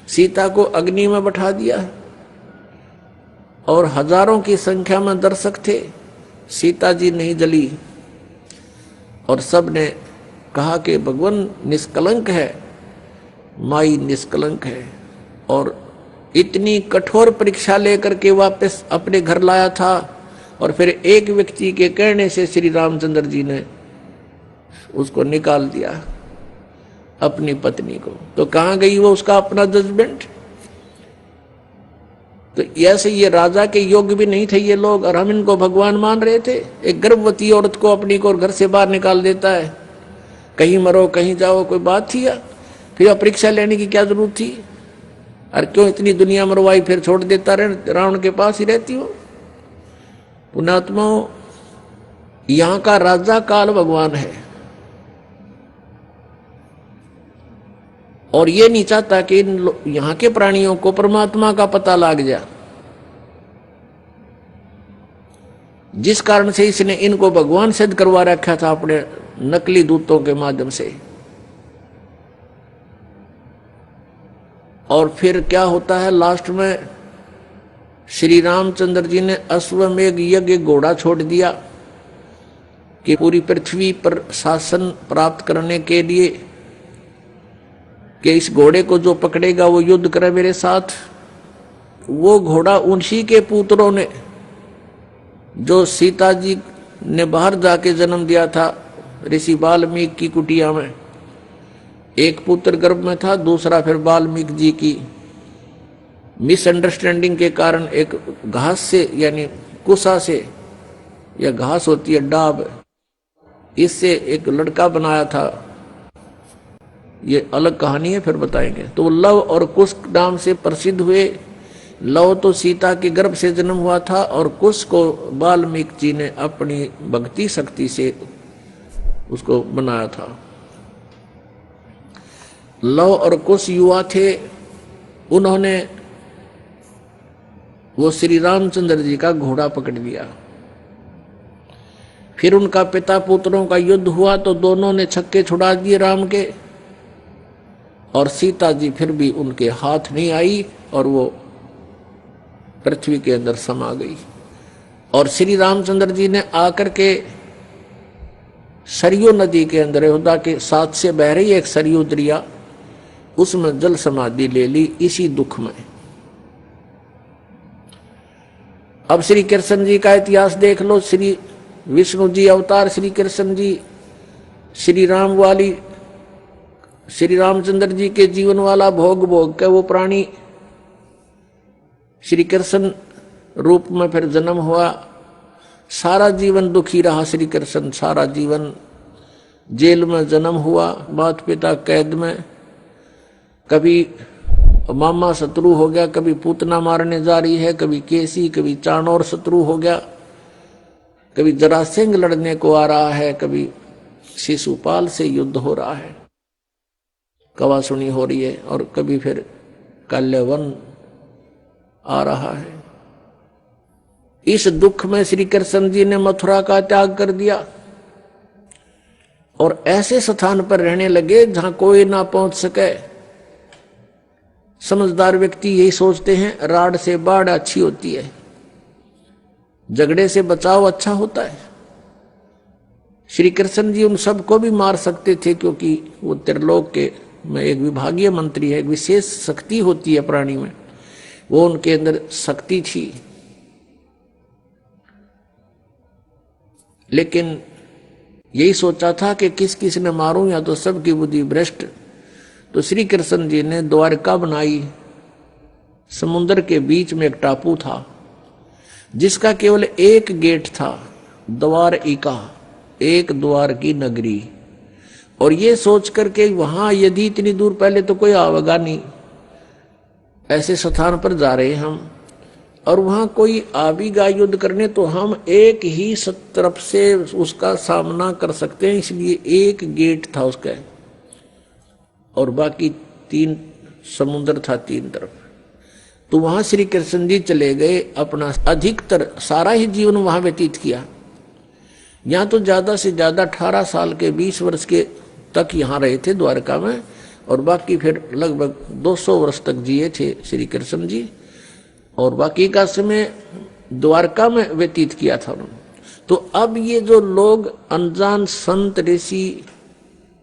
सीता को अग्नि में बैठा दिया और हजारों की संख्या में दर्शक थे। सीता जी नहीं जली और सब ने कहा कि भगवान निष्कलंक है, माई निष्कलंक है। और इतनी कठोर परीक्षा लेकर के वापस अपने घर लाया था और फिर एक व्यक्ति के कहने से श्री रामचंद्र जी ने उसको निकाल दिया, अपनी पत्नी को। तो कहां गई वो उसका अपना जजमेंट? तो ऐसे ये राजा के योग्य भी नहीं थे ये लोग, और हम इनको भगवान मान रहे थे। एक गर्भवती औरत को अपनी को घर से बाहर निकाल देता है, कहीं मरो कहीं जाओ, कोई बात थी? या फिर परीक्षा लेने की क्या जरूरत थी? और क्यों इतनी दुनिया मरवाई, फिर छोड़ देता रहे, रावण के पास ही रहती हो। पुण्यात्माओं, यहां का राजा काल भगवान है और ये नहीं चाहता कि यहां के प्राणियों को परमात्मा का पता लग जाए, जिस कारण से इसने इनको भगवान सिद्ध करवा रखा था अपने नकली दूतों के माध्यम से। और फिर क्या होता है लास्ट में, श्री रामचंद्र जी ने अश्वमेघ यज्ञ घोड़ा छोड़ दिया कि पूरी पृथ्वी पर शासन प्राप्त करने के लिए कि इस घोड़े को जो पकड़ेगा वो युद्ध करे मेरे साथ। वो घोड़ा उन्हीं के पुत्रों ने, जो सीता जी ने बाहर जाके जन्म दिया था ऋषि वाल्मीकि की कुटिया में, एक पुत्र गर्भ में था, दूसरा फिर वाल्मीकि जी की मिसअंडरस्टैंडिंग के कारण एक घास से यानी कुसा से, या घास होती है डाब, इससे एक लड़का बनाया था। ये अलग कहानी है, फिर बताएंगे। तो लव और कुश नाम से प्रसिद्ध हुए। लव तो सीता के गर्भ से जन्म हुआ था और कुश को वाल्मीकि जी ने अपनी भक्ति शक्ति से उसको बनाया था। लव और कुश युवा थे, उन्होंने वो श्री रामचंद्र जी का घोड़ा पकड़ लिया। फिर उनका पिता पुत्रों का युद्ध हुआ तो दोनों ने छक्के छुड़ा दिए राम के, और सीता जी फिर भी उनके हाथ नहीं आई और वो पृथ्वी के अंदर समा गई। और श्री रामचंद्र जी ने आकर के सरयू नदी के अंदर, अयोध्या के साथ से बह रही एक सरयू दरिया, उसमें जल समाधि ले ली इसी दुख में। अब श्री कृष्ण जी का इतिहास देख लो। श्री विष्णु जी अवतार, श्री कृष्ण जी श्री राम वाली, श्री रामचंद्र जी के जीवन वाला भोग भोग के वो प्राणी श्री कृष्ण रूप में फिर जन्म हुआ। सारा जीवन दुखी रहा श्री कृष्ण, सारा जीवन जेल में जन्म हुआ, माता पिता कैद में, कभी मामा शत्रु हो गया, कभी पूतना मारने जा रही है, कभी केसी, कभी चाणोर शत्रु हो गया, कभी जरासिंह लड़ने को आ रहा है, कभी शिशुपाल से युद्ध हो रहा है, कवासुनी हो रही है, और कभी फिर कल्यवन आ रहा है। इस दुख में श्री कृष्ण जी ने मथुरा का त्याग कर दिया और ऐसे स्थान पर रहने लगे जहां कोई ना पहुंच सके। समझदार व्यक्ति यही सोचते हैं, राड से बाढ़ अच्छी होती है, झगड़े से बचाव अच्छा होता है। श्री कृष्ण जी उन सबको भी मार सकते थे, क्योंकि वो त्रिलोक के में एक विभागीय मंत्री है, एक विशेष शक्ति होती है प्राणी में, वो उनके अंदर शक्ति थी। लेकिन यही सोचा था कि किस किस ने मारूं, या तो सबकी बुद्धि भ्रष्ट। तो श्री कृष्ण जी ने द्वारका बनाई। समुद्र के बीच में एक टापू था जिसका केवल एक गेट था, द्वारिका, एक द्वार की नगरी। और ये सोच करके वहां यदि इतनी दूर, पहले तो कोई आवेगा नहीं, ऐसे स्थान पर जा रहे हम, और वहां कोई आवेगा युद्ध करने तो हम एक ही तरफ से उसका सामना कर सकते हैं, इसलिए एक गेट था उसका, और बाकी 3 समुद्र था 3 तरफ। तो वहां श्री कृष्ण जी चले गए, अपना अधिकतर सारा ही जीवन वहां व्यतीत किया। यहाँ तो ज्यादा से ज्यादा 18 साल के 20 वर्ष के तक यहाँ रहे थे द्वारका में, और बाकी फिर लगभग 200 वर्ष तक जिए थे श्री कृष्ण जी, और बाकी का समय द्वारका में व्यतीत किया था उन्होंने। तो अब ये जो लोग अनजान संत ऋषि,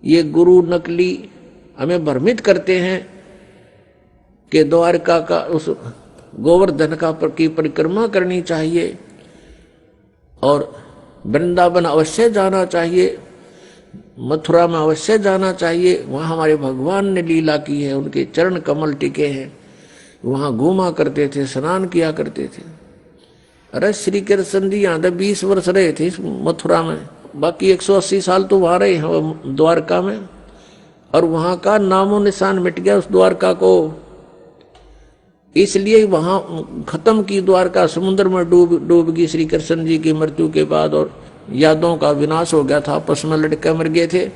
ये गुरु नकली हमें भ्रमित करते हैं कि द्वारका का उस गोवर्धन का की परिक्रमा करनी चाहिए और वृंदावन अवश्य जाना चाहिए, मथुरा में अवश्य जाना चाहिए, वहाँ हमारे भगवान ने लीला की है, उनके चरण कमल टिके हैं, वहाँ घूमा करते थे, स्नान किया करते थे। अरे श्री कृष्ण जी यहाँ 20 वर्ष रहे थे मथुरा में, बाकी 180 साल तो वहाँ रहे हैं द्वारका में, और वहाँ का नामो निशान मिट गया उस द्वारका को। इसलिए वहाँ खत्म की द्वारका, समुद्र में डूब गई श्री कृष्ण जी की मृत्यु के बाद, और यादों का विनाश हो गया था, आपस में लड़के मर गए थे,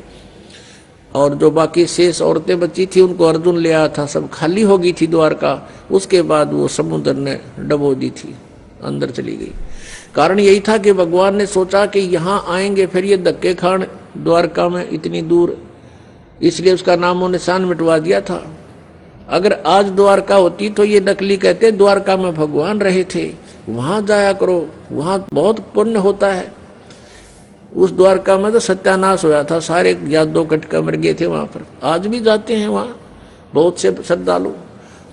और जो बाकी शेष औरतें बची थी उनको अर्जुन ले आया था, सब खाली हो गई थी द्वारका। उसके बाद वो समुद्र ने डबो दी थी, अंदर चली गई। कारण यही था कि भगवान ने सोचा कि यहाँ आएंगे फिर ये धक्के खान द्वारका में इतनी दूर, इसलिए उसका नामो निशान मिटवा दिया था। अगर आज द्वारका होती तो ये नकली कहते द्वारका में भगवान रहे थे, वहां जाया करो, वहां बहुत पुण्य होता है। उस द्वारका में तो सत्यानाश होया था, सारे यादव कटका मर गए थे वहां पर। आज भी जाते हैं वहां बहुत से श्रद्धालु।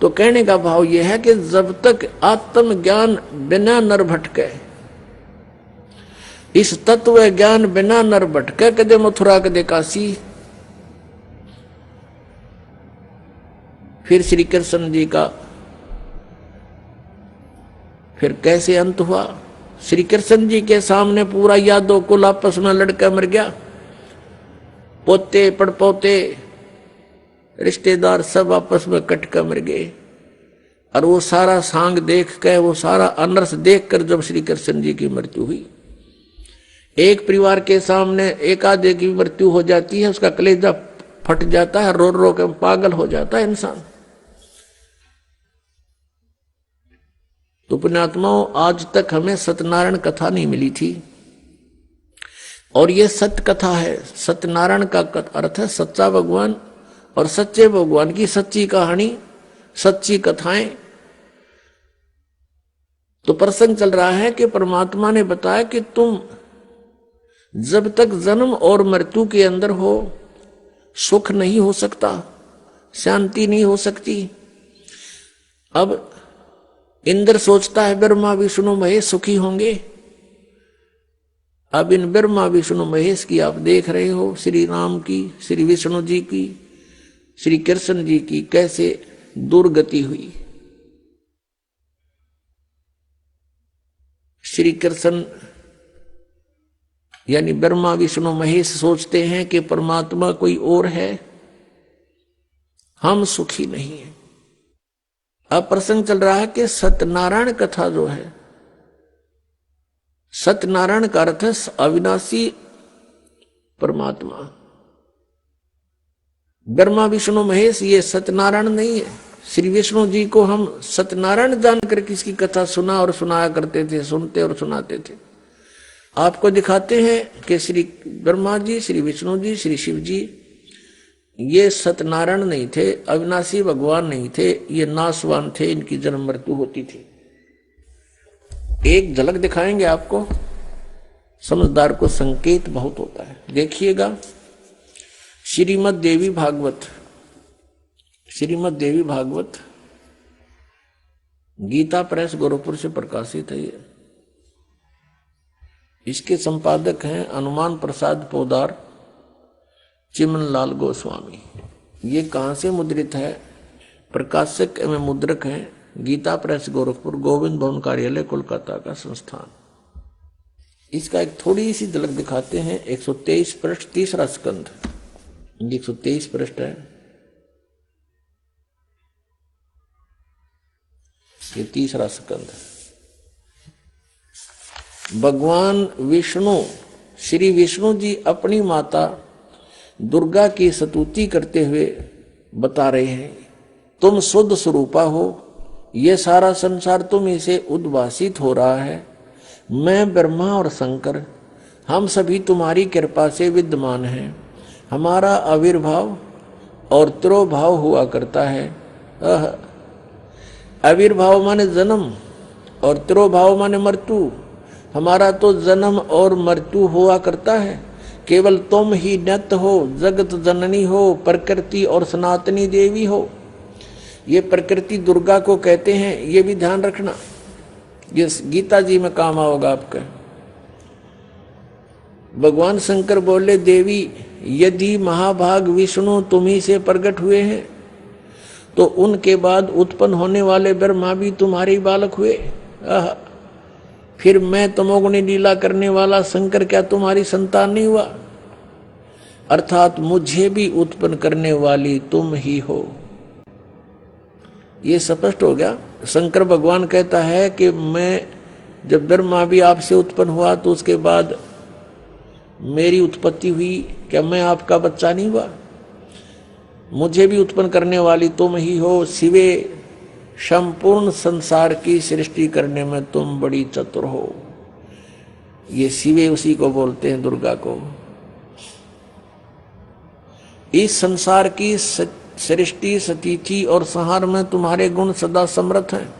तो कहने का भाव यह है कि जब तक आत्म ज्ञान बिना नर भटके, इस तत्व ज्ञान बिना नर भटके, कदे मथुरा कदे काशी। फिर श्री कृष्ण जी का फिर कैसे अंत हुआ? श्री कृष्ण जी के सामने पूरा यादव कुल आपस में लड़का मर गया, पोते पड़पोते रिश्तेदार सब आपस में कटकर मर गए। और वो सारा सांग देख कर, वो सारा अनर्थ देख कर जब श्री कृष्ण जी की मृत्यु हुई, एक परिवार के सामने एक आधे की मृत्यु हो जाती है, उसका कलेजा फट जाता है, रो रो के पागल हो जाता है इंसान। तो पुण्यात्माओं, आज तक हमें सत्यनारायण कथा नहीं मिली थी, और ये सत्य कथा है। सत्यनारायण का अर्थ है सच्चा भगवान, और सच्चे भगवान की सच्ची कहानी, सच्ची कथाएं। तो प्रसंग चल रहा है कि परमात्मा ने बताया कि तुम जब तक जन्म और मृत्यु के अंदर हो, सुख नहीं हो सकता, शांति नहीं हो सकती। अब इंद्र सोचता है ब्रह्मा विष्णु महेश सुखी होंगे। अब इन ब्रह्मा विष्णु महेश की आप देख रहे हो, श्री राम की, श्री विष्णु जी की, श्री कृष्ण जी की कैसे दुर्गति हुई। श्री कृष्ण यानी ब्रह्मा विष्णु महेश सोचते हैं कि परमात्मा कोई और है, हम सुखी नहीं है। अब प्रसंग चल रहा है कि सत्यनारायण कथा जो है, सत्यनारायण का अर्थ है अविनाशी परमात्मा। ब्रह्मा विष्णु महेश ये सत्यनारायण नहीं है। श्री विष्णु जी को हम सत्यनारायण जानकर किसकी कथा सुना और सुनाया करते थे, सुनते और सुनाते थे। आपको दिखाते हैं कि श्री ब्रह्मा जी, श्री विष्णु जी, श्री शिव जी ये सत्यनारायण नहीं थे, अविनाशी भगवान नहीं थे, ये नासवान थे, इनकी जन्म मृत्यु होती थी। एक झलक दिखाएंगे आपको, समझदार को संकेत बहुत होता है। देखिएगा श्रीमद् देवी भागवत, श्रीमद् देवी भागवत गीता प्रेस गोरखपुर से प्रकाशित है। ये इसके संपादक हैं हनुमान प्रसाद पोदार, चिमन लाल गोस्वामी। ये कहाँ से मुद्रित है? प्रकाशक एवं मुद्रक हैं गीता प्रेस गोरखपुर, गोविंद भवन कार्यालय कोलकाता का संस्थान। इसका एक थोड़ी सी झलक दिखाते हैं। 123 पृष्ठ, तीसरा स्कंध, 123 पृष्ठ है ये, तीसरा स्कंध। भगवान विष्णु, श्री विष्णु जी अपनी माता दुर्गा की स्तुति करते हुए बता रहे हैं, तुम शुद्ध स्वरूपा हो, ये सारा संसार तुम इसे उद्भासित हो रहा है। मैं ब्रह्मा और शंकर हम सभी तुम्हारी कृपा से विद्यमान हैं। हमारा आविर्भाव और तिरोभाव हुआ करता है। आविर्भाव माने जन्म और तिरोभाव माने मृत्यु। हमारा तो जन्म और मृत्यु हुआ करता है। केवल तुम ही नित्य हो, जगत जननी हो, प्रकृति और सनातनी देवी हो। ये प्रकृति दुर्गा को कहते हैं, ये भी ध्यान रखना। ये गीता जी में काम आओगा आपका। भगवान शंकर बोले, देवी यदि महाभाग विष्णु तुम्ही से प्रकट हुए हैं तो उनके बाद उत्पन्न होने वाले ब्रह्मा भी तुम्हारे बालक हुए। फिर मैं तमोगुणी लीला करने वाला शंकर क्या तुम्हारी संतान नहीं हुआ? अर्थात मुझे भी उत्पन्न करने वाली तुम ही हो। ये स्पष्ट हो गया। शंकर भगवान कहता है कि मैं जब ब्रह्मा भी आपसे उत्पन्न हुआ तो उसके बाद मेरी उत्पत्ति हुई, क्या मैं आपका बच्चा नहीं हुआ? मुझे भी उत्पन्न करने वाली तुम ही हो। शिवे संपूर्ण संसार की सृष्टि करने में तुम बड़ी चतुर हो। ये शिवे उसी को बोलते हैं, दुर्गा को। इस संसार की सृष्टि, स्थिति और संहार में तुम्हारे गुण सदा समर्थ हैं।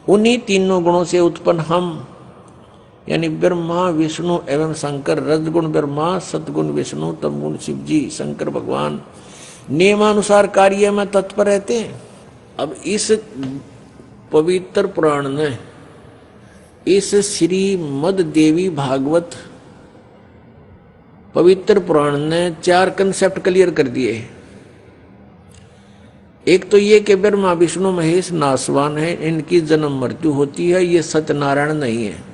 उन्हीं तीनों गुणों से उत्पन्न हम यानी ब्रह्मा, विष्णु एवं शंकर, रजगुण ब्रह्मा, सतगुण विष्णु, तमगुण शिव जी, शंकर भगवान नियमानुसार कार्य में तत्पर रहते हैं। अब इस पवित्र पुराण ने, इस श्रीमद् देवी भागवत पवित्र पुराण ने 4 कंसेप्ट क्लियर कर दिए। एक तो ये कि ब्रह्मा विष्णु महेश नासवान है, इनकी जन्म मृत्यु होती है, ये सत्यनारायण नहीं है।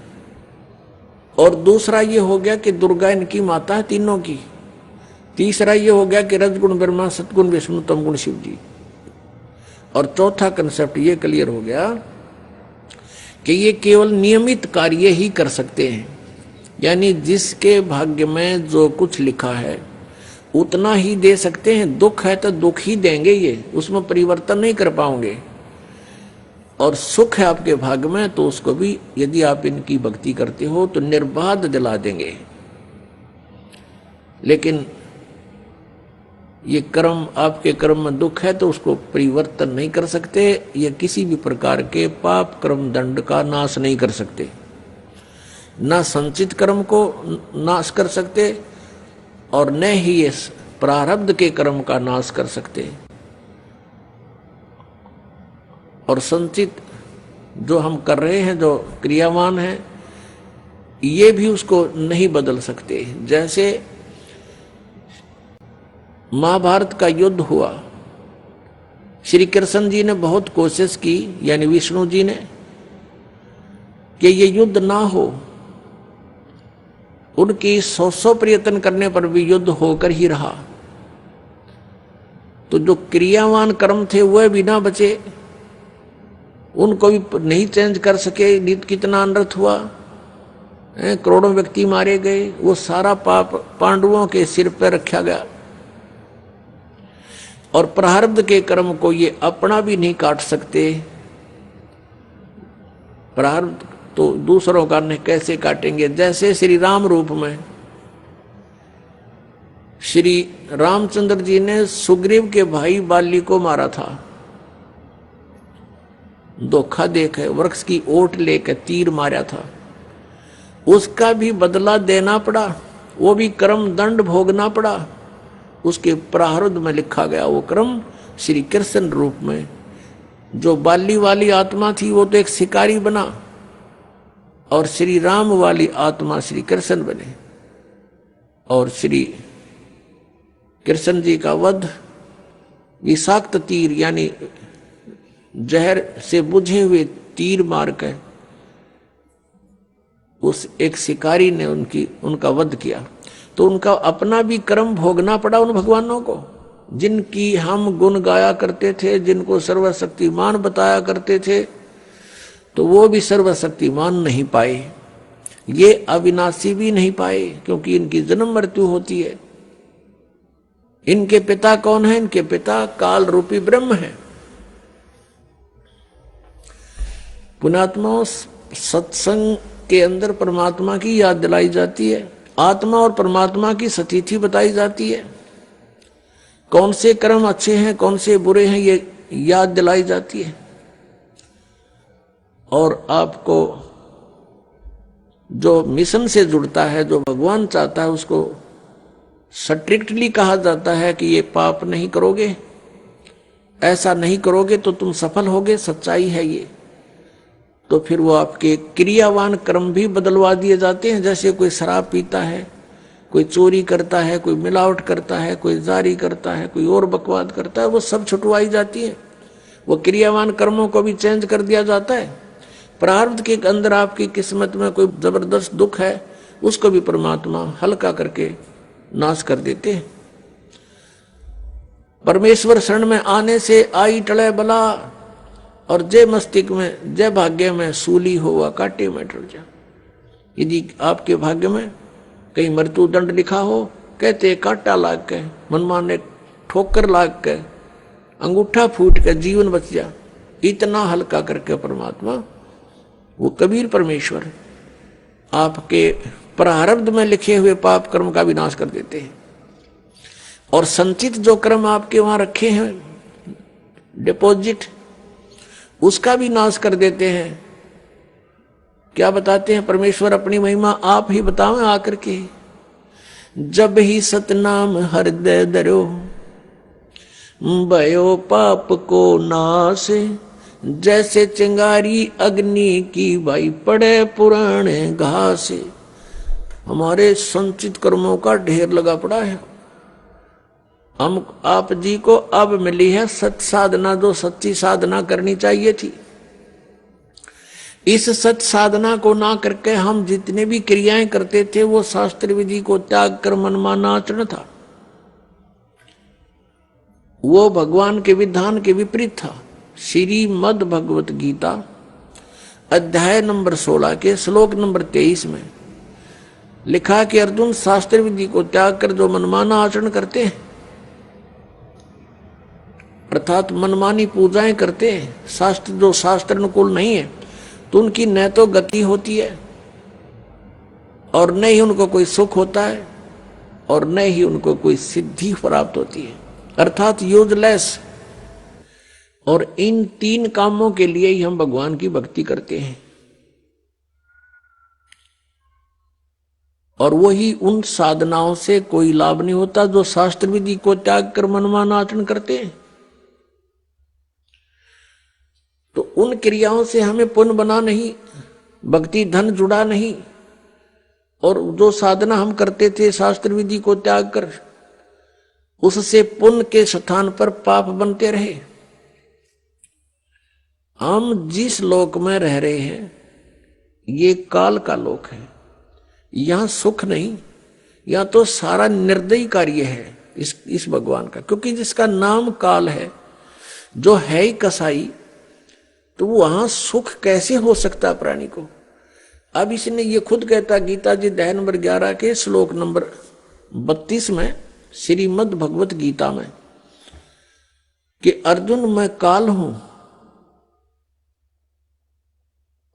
और दूसरा ये हो गया कि दुर्गा इनकी माता है तीनों की। तीसरा ये हो गया कि रजगुण ब्रह्मा, सतगुण विष्णु, तमगुण शिव जी। और चौथा कंसेप्ट ये क्लियर हो गया कि ये केवल नियमित कार्य ही कर सकते हैं, यानी जिसके भाग्य में जो कुछ लिखा है उतना ही दे सकते हैं। दुख है तो दुख ही देंगे, ये उसमें परिवर्तन नहीं कर पाओगे। और सुख है आपके भाग्य में तो उसको भी यदि आप इनकी भक्ति करते हो तो निर्बाध दिला देंगे। लेकिन ये कर्म, आपके कर्म में दुख है तो उसको परिवर्तन नहीं कर सकते। ये किसी भी प्रकार के पाप कर्म दंड का नाश नहीं कर सकते, ना संचित कर्म को नाश कर सकते और न ही ये प्रारब्ध के कर्म का नाश कर सकते। और संचित जो हम कर रहे हैं, जो क्रियावान है, ये भी उसको नहीं बदल सकते। जैसे महाभारत का युद्ध हुआ, श्री कृष्ण जी ने बहुत कोशिश की, यानी विष्णु जी ने, कि ये युद्ध ना हो। उनकी 100 प्रयत्न करने पर भी युद्ध होकर ही रहा। तो जो क्रियावान कर्म थे वह भी ना बचे, उनको भी नहीं चेंज कर सके। नित कितना अनर्थ हुआ, करोड़ों व्यक्ति मारे गए। वो सारा पाप पांडवों के सिर पर रखा गया। और प्रारब्ध के कर्म को ये अपना भी नहीं काट सकते। प्रारब्ध तो दूसरों का कैसे काटेंगे? जैसे श्री राम रूप में श्री रामचंद्र जी ने सुग्रीव के भाई बाली को मारा था। धोखा देकर वृक्ष की ओट लेकर तीर मारा था, उसका भी बदला देना पड़ा, वो भी कर्म दंड भोगना पड़ा। उसके प्रारब्ध में लिखा गया वो कर्म श्री कृष्ण रूप में। जो बाली वाली आत्मा थी वो तो एक शिकारी बना, और श्री राम वाली आत्मा श्री कृष्ण बने। और श्री कृष्ण जी का वध विषाक्त तीर यानी जहर से बुझे हुए तीर मारकर उस एक शिकारी ने उनका वध किया। तो उनका अपना भी कर्म भोगना पड़ा उन भगवानों को, जिनकी हम गुण गाया करते थे, जिनको सर्वशक्तिमान बताया करते थे, तो वो भी सर्वशक्तिमान नहीं पाए। ये अविनाशी भी नहीं पाए, क्योंकि इनकी जन्म मृत्यु होती है। इनके पिता कौन है? इनके पिता काल रूपी ब्रह्म है। पुण्यात्माओं, सत्संग के अंदर परमात्मा की याद दिलाई जाती है, आत्मा और परमात्मा की स्थिति बताई जाती है। कौन से कर्म अच्छे हैं कौन से बुरे हैं ये याद दिलाई जाती है। और आपको जो मिशन से जुड़ता है, जो भगवान चाहता है, उसको स्ट्रिक्टली कहा जाता है कि ये पाप नहीं करोगे, ऐसा नहीं करोगे तो तुम सफल होगे, सच्चाई है ये। तो फिर वो आपके क्रियावान कर्म भी बदलवा दिए जाते हैं। जैसे कोई शराब पीता है, कोई चोरी करता है, कोई मिलावट करता है, कोई जारी करता है, कोई और बकवाद करता है, वो सब छुटवाई जाती है। वो क्रियावान कर्मों को भी चेंज कर दिया जाता है। प्रारब्ध के अंदर आपकी किस्मत में कोई जबरदस्त दुख है, उसको भी परमात्मा हल्का करके नाश कर देते हैं। परमेश्वर शरण में आने से आई टले बला, और जय मस्तिष्क में जय भाग्य में सूली हुआ काटे में टल जा। यदि आपके भाग्य में कहीं मृत्यु दंड लिखा हो, कहते कांटा लाग के, मनमाने ठोकर लाग के, अंगूठा फूट के जीवन बच जा, इतना हल्का करके परमात्मा वो कबीर परमेश्वर आपके प्रारब्ध में लिखे हुए पाप कर्म का विनाश कर देते हैं। और संचित जो कर्म आपके वहां रखे हैं डिपॉजिट, उसका भी नाश कर देते हैं। क्या बताते हैं परमेश्वर अपनी महिमा, आप ही बताओ आकर के। जब ही सतनाम हृदय धरो, भयो पाप को नाश, जैसे चिंगारी अग्नि की भाई पड़े पुराने घास। हमारे संचित कर्मों का ढेर लगा पड़ा है। हम आप जी को अब मिली है सत साधना, जो सच्ची साधना करनी चाहिए थी। इस सत साधना को ना करके हम जितने भी क्रियाएं करते थे वो शास्त्र विधि को त्याग कर मनमाना आचरण था, वो भगवान के विधान के विपरीत था। श्रीमद् भगवत गीता अध्याय नंबर 16 के श्लोक नंबर 23 में लिखा कि अर्जुन, शास्त्र विधि को त्याग कर जो मनमाना आचरण करते हैं, अर्थात मनमानी पूजाएं करते हैं, शास्त्र जो शास्त्र अनुकूल नहीं है, तो उनकी न तो गति होती है और न ही उनको कोई सुख होता है और न ही उनको कोई सिद्धि प्राप्त होती है, अर्थात यूजलेस। और इन तीन कामों के लिए ही हम भगवान की भक्ति करते हैं। और वही उन साधनाओं से कोई लाभ नहीं होता जो शास्त्र विधि को त्याग कर मनमाना आचरण करते हैं। तो उन क्रियाओं से हमें पुण्य बना नहीं, भक्ति धन जुड़ा नहीं, और जो साधना हम करते थे शास्त्र विधि को त्याग कर, उससे पुण्य के स्थान पर पाप बनते रहे। हम जिस लोक में रह रहे हैं ये काल का लोक है, यहां सुख नहीं, यहां तो सारा निर्दयी कार्य है इस भगवान का, क्योंकि जिसका नाम काल है, जो है ही कसाई, तो वहां सुख कैसे हो सकता प्राणी को। अब इसने ये खुद कहता गीता जी अध्याय नंबर 11 के श्लोक नंबर 32 में श्रीमद् भगवत गीता में कि अर्जुन, मैं काल हूं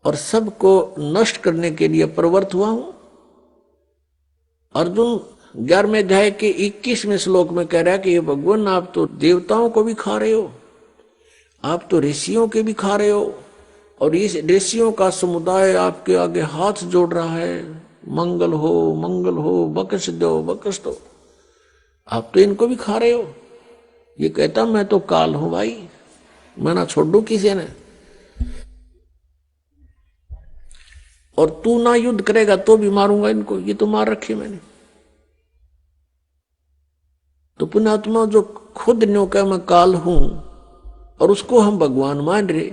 और सबको नष्ट करने के लिए प्रवृत्त हुआ हूं। अर्जुन 11वें अध्याय के 21वें श्लोक में कह रहा है कि ये भगवान, आप तो देवताओं को भी खा रहे हो, आप तो ऋषियों के भी खा रहे हो, और इस ऋषियों का समुदाय आपके आगे हाथ जोड़ रहा है, मंगल हो, बख्श दो। आप तो इनको भी खा रहे हो। ये कहता मैं तो काल हूं भाई, मैं ना छोड़ दूं किसी ने, और तू ना युद्ध करेगा तो भी मारूंगा इनको, ये तो मार रखे मैंने। तो पुण्यात्मा जो खुद न्यो का मैं काल हूं और उसको हम भगवान मान रहे,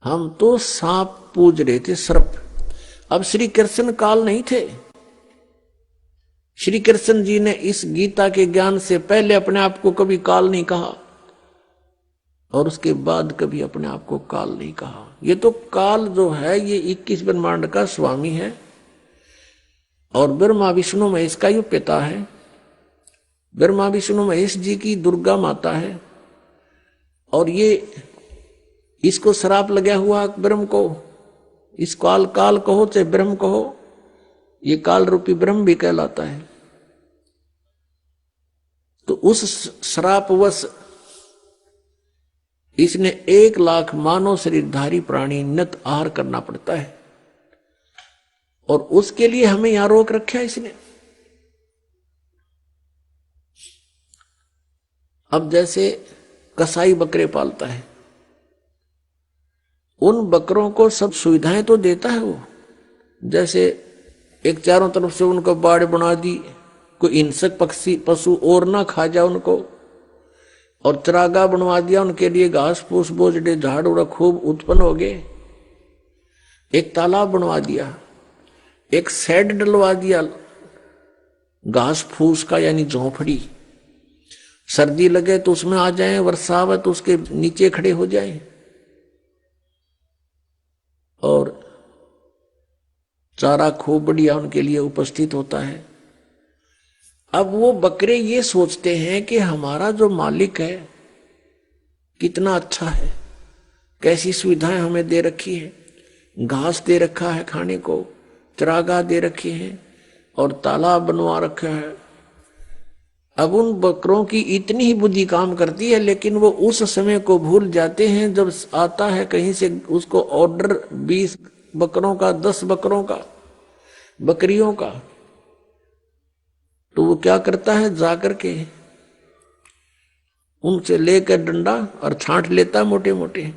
हम तो सांप पूज रहे थे, सर्प। अब श्री कृष्ण काल नहीं थे। श्री कृष्ण जी ने इस गीता के ज्ञान से पहले अपने आप को कभी काल नहीं कहा और उसके बाद कभी अपने आप को काल नहीं कहा। ये तो काल जो है ये 21 ब्रह्मांड का स्वामी है और ब्रह्मा विष्णु महेश का ये पिता है। ब्रह्मा विष्णु महेश जी की दुर्गा माता है और ये इसको श्राप लगा हुआ ब्रह्म को, इस काल कहो चाहे ब्रह्म कहो, ये काल रूपी ब्रह्म भी कहलाता है। तो उस श्रापवश इसने 1,00,000 मानव शरीरधारी प्राणी नित आहार करना पड़ता है, और उसके लिए हमें यहां रोक रखा है इसने। अब जैसे कसाई बकरे पालता है, उन बकरों को सब सुविधाएं तो देता है वो, जैसे एक चारों तरफ से उनको बाड़ बना दी, कोई हिंसक पक्षी पशु और ना खा जाए उनको, और चरागाह बनवा दिया उनके लिए, घास फूस बोझड़े झाड़ उड़ा खूब उत्पन्न हो गए, एक तालाब बनवा दिया, एक शेड डलवा दिया घास फूस का, यानी झोंपड़ी, सर्दी लगे तो उसमें आ जाएं, वर्षा आवे तो उसके नीचे खड़े हो जाएं, और चारा खूब बढ़िया उनके लिए उपस्थित होता है। अब वो बकरे ये सोचते हैं कि हमारा जो मालिक है कितना अच्छा है, कैसी सुविधाएं हमें दे रखी है, घास दे रखा है खाने को, चरागाह दे रखी है, और तालाब बनवा रखा है। अब उन बकरों की इतनी ही बुद्धि काम करती है, लेकिन वो उस समय को भूल जाते हैं जब आता है कहीं से उसको ऑर्डर 20 बकरों का, 10 बकरों का, बकरियों का, तो वो क्या करता है, जाकर के उनसे लेकर डंडा और छांट लेता मोटे मोटे।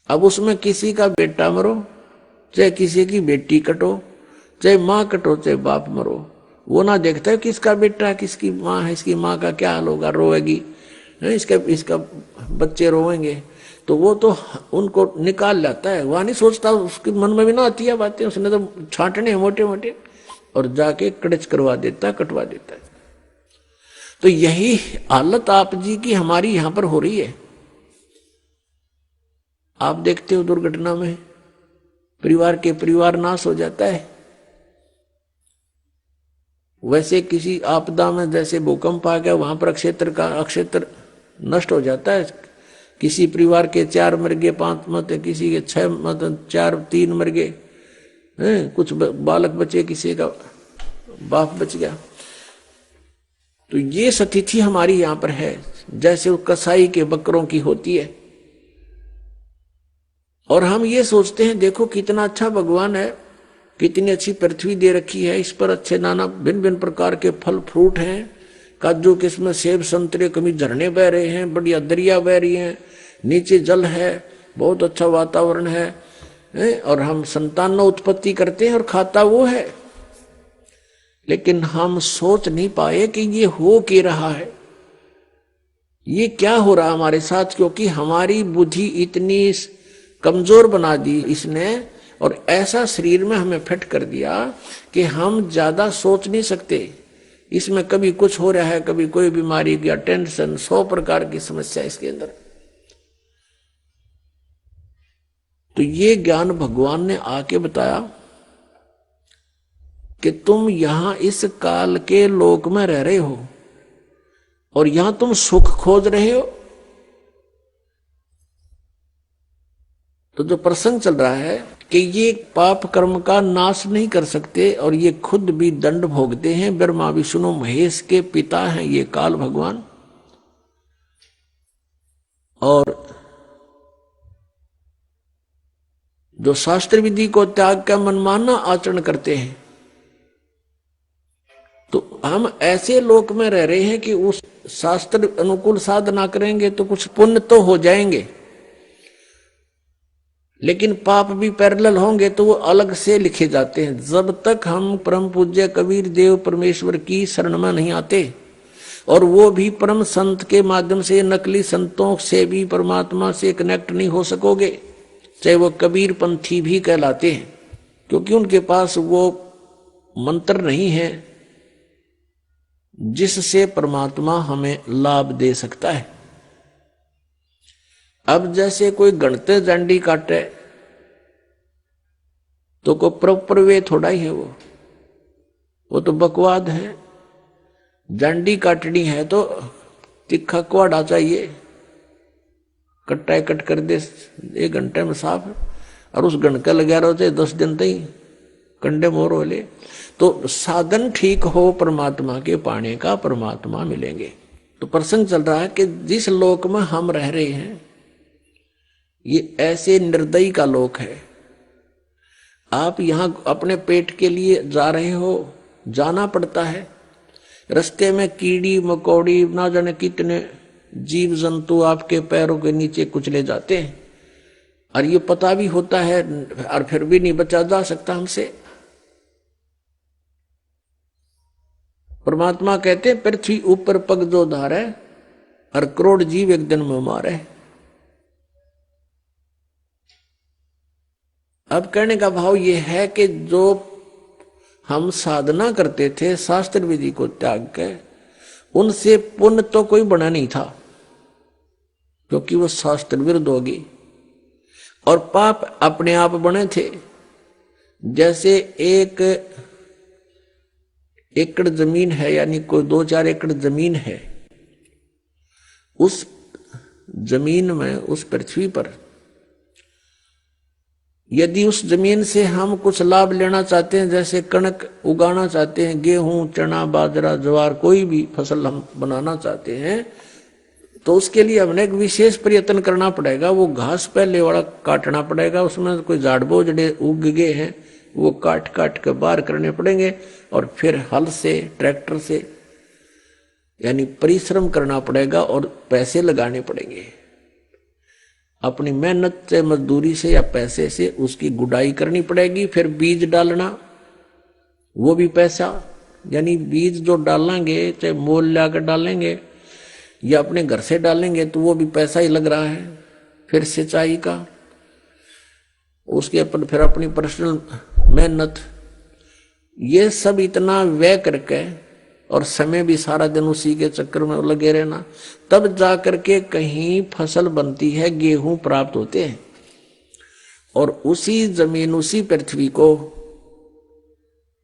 अब उसमें किसी का बेटा मरो, चाहे किसी की बेटी कटो, चाहे मां कटो, चाहे बाप मरो, वो ना देखता है किसका बेटा किसकी माँ है, इसकी माँ का क्या हाल होगा, रोएगी, इसका बच्चे रोएंगे, तो वो तो उनको निकाल लाता है, वह नहीं सोचता, उसके मन में भी ना आती है बातें, उसने तो छांटने मोटे मोटे और जाके कड़च करवा देता, कटवा देता है। तो यही हालत आप जी की हमारी यहां पर हो रही है। आप देखते हो दुर्घटना में परिवार नाश हो जाता है, वैसे किसी आपदा में जैसे भूकंप आ गया, वहां पर अक्षेत्र नष्ट हो जाता है, किसी परिवार के 4 मर गए, 5 मत, किसी के 6 मत, 4-3 मर गए, कुछ बालक बचे, किसी का बाप बच गया। तो ये स्थिति हमारी यहां पर है, जैसे वो कसाई के बकरों की होती है। और हम ये सोचते हैं देखो कितना अच्छा भगवान है, कितनी अच्छी पृथ्वी दे रखी है, इस पर अच्छे नाना भिन्न भिन्न प्रकार के फल फ्रूट हैं, काजू किस्म, सेब संतरे, कभी झरने बह रहे हैं, बढ़िया दरिया बह रही हैं, नीचे जल है, बहुत अच्छा वातावरण है, और हम संतान उत्पत्ति करते हैं और खाता वो है। लेकिन हम सोच नहीं पाए कि ये हो क्या रहा है, ये क्या हो रहा हमारे साथ, क्योंकि हमारी बुद्धि इतनी कमजोर बना दी इसने, और ऐसा शरीर में हमें फिट कर दिया कि हम ज्यादा सोच नहीं सकते। इसमें कभी कुछ हो रहा है, कभी कोई बीमारी या टेंशन, 100 प्रकार की समस्या इसके अंदर। तो ये ज्ञान भगवान ने आके बताया कि तुम यहां इस काल के लोक में रह रहे हो और यहां तुम सुख खोज रहे हो। तो जो प्रसंग चल रहा है कि ये पाप कर्म का नाश नहीं कर सकते और ये खुद भी दंड भोगते हैं। ब्रह्मा विष्णु महेश के पिता हैं ये काल भगवान, और जो शास्त्र विधि को त्याग कर मनमाना आचरण करते हैं, तो हम ऐसे लोक में रह रहे हैं कि उस शास्त्र अनुकूल साधना करेंगे तो कुछ पुण्य तो हो जाएंगे, लेकिन पाप भी पैरेलल होंगे तो वो अलग से लिखे जाते हैं। जब तक हम परम पूज्य कबीर देव परमेश्वर की शरण में नहीं आते, और वो भी परम संत के माध्यम से, नकली संतों से भी परमात्मा से कनेक्ट नहीं हो सकोगे, चाहे वो कबीर पंथी भी कहलाते हैं, क्योंकि उनके पास वो मंत्र नहीं है जिससे परमात्मा हमें लाभ दे सकता है। अब जैसे कोई गणते डंडी काटे तो कोई प्रॉपर वे थोड़ा ही है, वो तो बकवाद है। डंडी काटनी है तो तिखा कुआड़ा चाहिए, कट्टा कट कर दे 1 घंटे में साफ, और उस गणका लगा रहो चाहे 10 दिन तक कंडे मोर होले। तो साधन ठीक हो परमात्मा के पाने का, परमात्मा मिलेंगे। तो प्रसंग चल रहा है कि जिस लोक में हम रह रहे हैं ये ऐसे निर्दयी का लोक है। आप यहां अपने पेट के लिए जा रहे हो, जाना पड़ता है, रास्ते में कीड़ी मकोड़ी ना जाने कितने जीव जंतु आपके पैरों के नीचे कुचले जाते हैं, और ये पता भी होता है और फिर भी नहीं बचा जा सकता हमसे। परमात्मा कहते पृथ्वी ऊपर पग जो धारे और करोड़ जीव एक दिन में मारे। अब कहने का भाव यह है कि जो हम साधना करते थे शास्त्र विधि को त्याग के, उनसे पुण्य तो कोई बना नहीं था क्योंकि वो शास्त्र विरुद्ध होगी, और पाप अपने आप बने थे। जैसे 1 एकड़ जमीन है, यानी कोई 2-4 एकड़ जमीन है, उस जमीन में, उस पृथ्वी पर यदि उस जमीन से हम कुछ लाभ लेना चाहते हैं, जैसे कणक उगाना चाहते हैं, गेहूं चना बाजरा ज्वार कोई भी फसल हम बनाना चाहते हैं, तो उसके लिए हमने एक विशेष प्रयत्न करना पड़ेगा। वो घास पहले वाला काटना पड़ेगा, उसमें कोई झाड़ बोझड़े उग गए हैं वो काट काट के बाहर करने पड़ेंगे, और फिर हल से ट्रैक्टर से यानी परिश्रम करना पड़ेगा और पैसे लगाने पड़ेंगे। अपनी मेहनत से, मजदूरी से या पैसे से उसकी गुडाई करनी पड़ेगी। फिर बीज डालना, वो भी पैसा, यानी बीज जो डालेंगे चाहे मोल लाकर डालेंगे या अपने घर से डालेंगे तो वो भी पैसा ही लग रहा है। फिर सिंचाई का, उसके ऊपर फिर अपनी पर्सनल मेहनत, ये सब इतना व्यय करके और समय भी सारा दिन उसी के चक्कर में लगे रहना, तब जाकर के कहीं फसल बनती है, गेहूं प्राप्त होते हैं। और उसी जमीन, उसी पृथ्वी को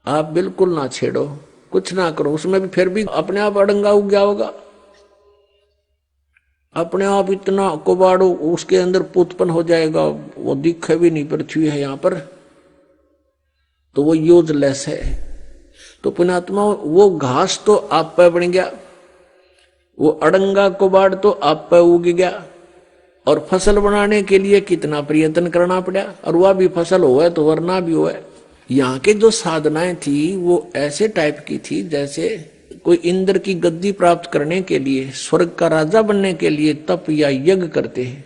आप बिल्कुल ना छेड़ो, कुछ ना करो, उसमें भी फिर भी अपने आप अड़ंगा उग गया होगा, अपने आप इतना कुबाड़ो उसके अंदर उत्पन्न हो जाएगा, वो दिखे भी नहीं पृथ्वी है यहां पर, तो वो यूजलेस है। तो पुण्यात्मा, वो घास तो आप पे बन गया, वो अड़ंगा कुबाड़ तो आप पे उग गया, और फसल बनाने के लिए कितना प्रयत्न करना पड़ा, और वह भी फसल हुआ तो वरना भी हुआ। यहाँ के जो साधनाएं थी वो ऐसे टाइप की थी जैसे कोई इंद्र की गद्दी प्राप्त करने के लिए, स्वर्ग का राजा बनने के लिए तप या यज्ञ करते हैं,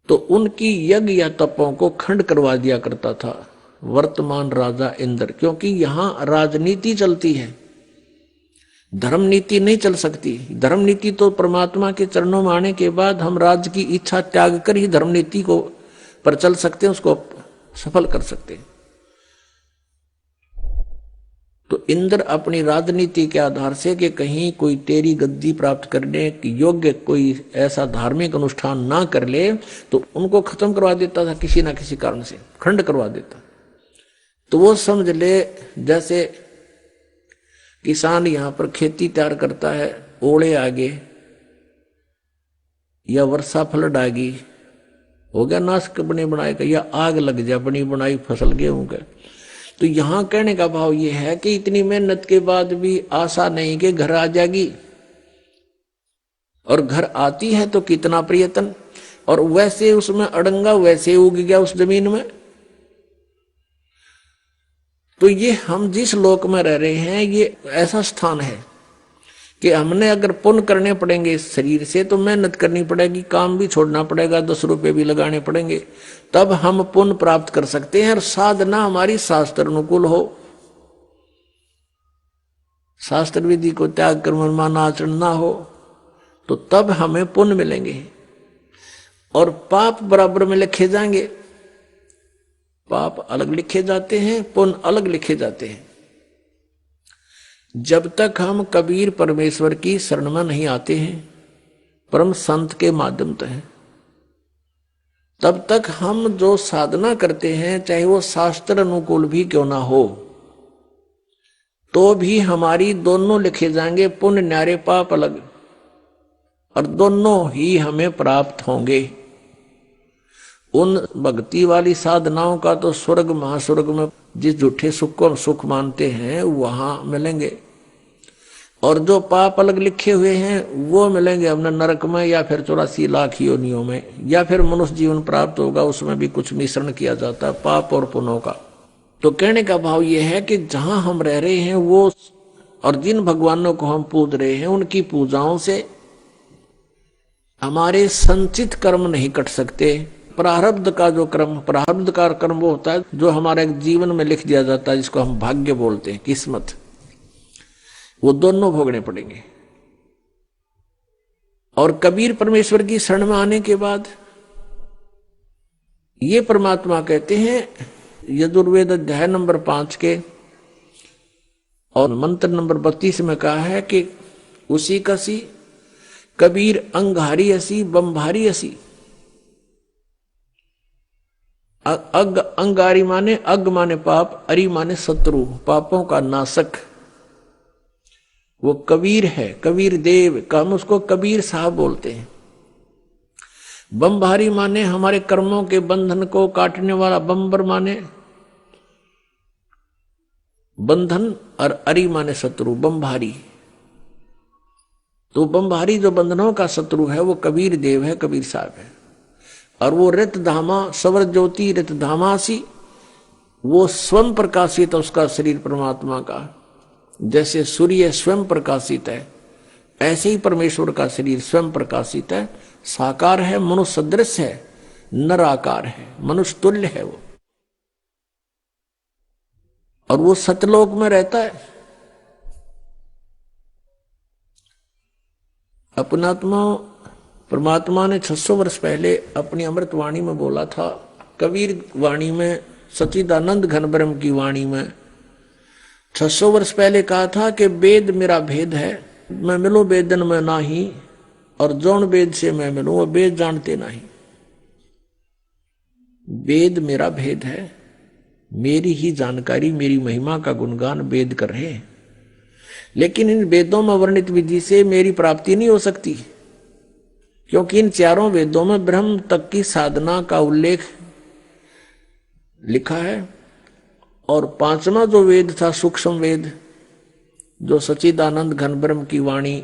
तो उनकी यज्ञ या तपों को खंड करवा दिया करता था वर्तमान राजा इंद्र। क्योंकि यहां राजनीति चलती है, धर्म नीति नहीं चल सकती। धर्म नीति तो परमात्मा के चरणों में आने के बाद हम राज्य की इच्छा त्याग कर ही धर्म नीति को पर चल सकते हैं, उसको सफल कर सकते हैं। तो इंद्र अपनी राजनीति के आधार से कि कहीं कोई तेरी गद्दी प्राप्त करने की योग्य कोई ऐसा धार्मिक अनुष्ठान ना कर ले, तो उनको खत्म करवा देता था, किसी ना किसी कारण से खंड करवा देता। तो वो समझ ले जैसे किसान यहां पर खेती तैयार करता है, ओले आगे या वर्षा फ्लड आ गई, हो गया नाश बने बनाए का, या आग लग जा बनी बनाई फसल गेहूं का। तो यहां कहने का भाव ये है कि इतनी मेहनत के बाद भी आशा नहीं कि घर आ जाएगी, और घर आती है तो कितना प्रयत्न, और वैसे उसमें अड़ंगा वैसे उग गया उस जमीन में। तो ये हम जिस लोक में रह रहे हैं ये ऐसा स्थान है कि हमने अगर पुण्य करने पड़ेंगे इस शरीर से तो मेहनत करनी पड़ेगी, काम भी छोड़ना पड़ेगा, 10 रुपए भी लगाने पड़ेंगे, तब हम पुण्य प्राप्त कर सकते हैं। और साधना हमारी शास्त्र अनुकूल हो, शास्त्र विधि को त्याग कर मनमाना आचरण ना हो, तो तब हमें पुण्य मिलेंगे और पाप बराबर में लिखे जाएंगे। पाप अलग लिखे जाते हैं, पुण्य अलग लिखे जाते हैं। जब तक हम कबीर परमेश्वर की शरण में नहीं आते हैं, परम संत के माध्यम से हैं, तब तक हम जो साधना करते हैं चाहे वो शास्त्र अनुकूल भी क्यों ना हो, तो भी हमारी दोनों लिखे जाएंगे, पुण्य न्यारे पाप अलग, और दोनों ही हमें प्राप्त होंगे। उन भक्ति वाली साधनाओं का तो स्वर्ग महास्वर्ग में जिस झूठे सुख को सुख मानते हैं वहां मिलेंगे, और जो पाप अलग लिखे हुए हैं वो मिलेंगे अपने नरक में, या फिर 84 लाख योनियों में, या फिर मनुष्य जीवन प्राप्त होगा, उसमें भी कुछ मिश्रण किया जाता है पाप और पुण्यों का। तो कहने का भाव ये है कि जहां हम रह रहे हैं वो और जिन भगवानों को हम पूज रहे हैं उनकी पूजाओं से हमारे संचित कर्म नहीं कट सकते। प्रारब्ध का जो कर्म, प्रारब्ध का कर्म वो होता है जो हमारे जीवन में लिख दिया जाता है, जिसको हम भाग्य बोलते हैं, किस्मत, वो दोनों भोगने पड़ेंगे। और कबीर परमेश्वर की शरण में आने के बाद ये परमात्मा कहते हैं, यजुर्वेद अध्याय नंबर 5 के और मंत्र नंबर 32 में कहा है कि उसी कसी कबीर अंगहारी असी बम्भारी असी। अग अंगारी माने अग माने पाप, अरि माने शत्रु, पापों का नाशक, वो कबीर है, कबीर देव का, हम उसको कबीर साहब बोलते हैं। बम्भारी माने हमारे कर्मों के बंधन को काटने वाला, बम्बर माने बंधन, और अरि माने शत्रु, बम्भारी। तो बम्भारी जो बंधनों का शत्रु है वो कबीर देव है, कबीर साहब है। और वो रित धामा सवर ज्योति रित धामासी, वो स्वयं प्रकाशित है, उसका शरीर परमात्मा का, जैसे सूर्य स्वयं प्रकाशित है ऐसे ही परमेश्वर का शरीर स्वयं प्रकाशित है, साकार है, मनुष्य सदृश है, नर आकार है, मनुष्य तुल्य है वो, और वो सतलोक में रहता है। अपनात्मा परमात्मा ने 600 वर्ष पहले अपनी अमृत वाणी में बोला था, कबीर वाणी में, सच्चिदानंद घन ब्रह्म की वाणी में 600 वर्ष पहले कहा था कि वेद मेरा भेद है, मैं मिलो वेदन में नाही, और जौन वेद से मैं मिलूं वो वेद जानते नहीं। वेद मेरा भेद है, मेरी ही जानकारी, मेरी महिमा का गुणगान वेद कर रहे हैं, लेकिन इन वेदों में वर्णित विधि से मेरी प्राप्ति नहीं हो सकती, क्योंकि इन चारों वेदों में ब्रह्म तक की साधना का उल्लेख लिखा है। और 5वां जो वेद था सूक्ष्म वेद, जो सच्चिदानंद घन ब्रह्म की वाणी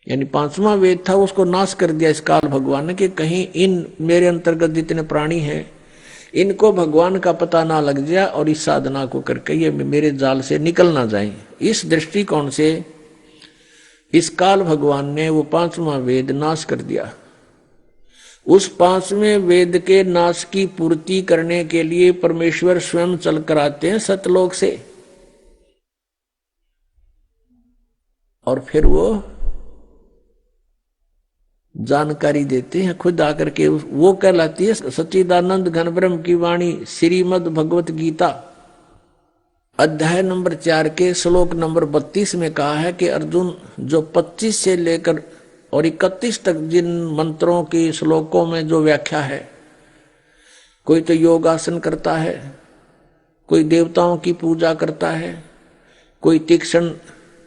यानी 5वां वेद था, उसको नाश कर दिया इस काल भगवान ने कि कहीं इन मेरे अंतर्गत जितने प्राणी हैं इनको भगवान का पता ना लग जाए और इस साधना को करके ये मेरे जाल से निकल ना जाए। इस दृष्टिकोण से इस काल भगवान ने वो 5वां वेद नाश कर दिया। उस 5वें वेद के नाश की पूर्ति करने के लिए परमेश्वर स्वयं चल कर आते हैं सतलोक से, और फिर वो जानकारी देते हैं खुद आकर के। वो कहलाती है सच्चिदानंद घन ब्रह्म की वाणी। श्रीमद् भगवत गीता अध्याय नंबर 4 के श्लोक नंबर 32 में कहा है कि अर्जुन, जो 25 से लेकर और 31 तक जिन मंत्रों की श्लोकों में जो व्याख्या है, कोई तो योगासन करता है, कोई देवताओं की पूजा करता है, कोई तीक्ष्ण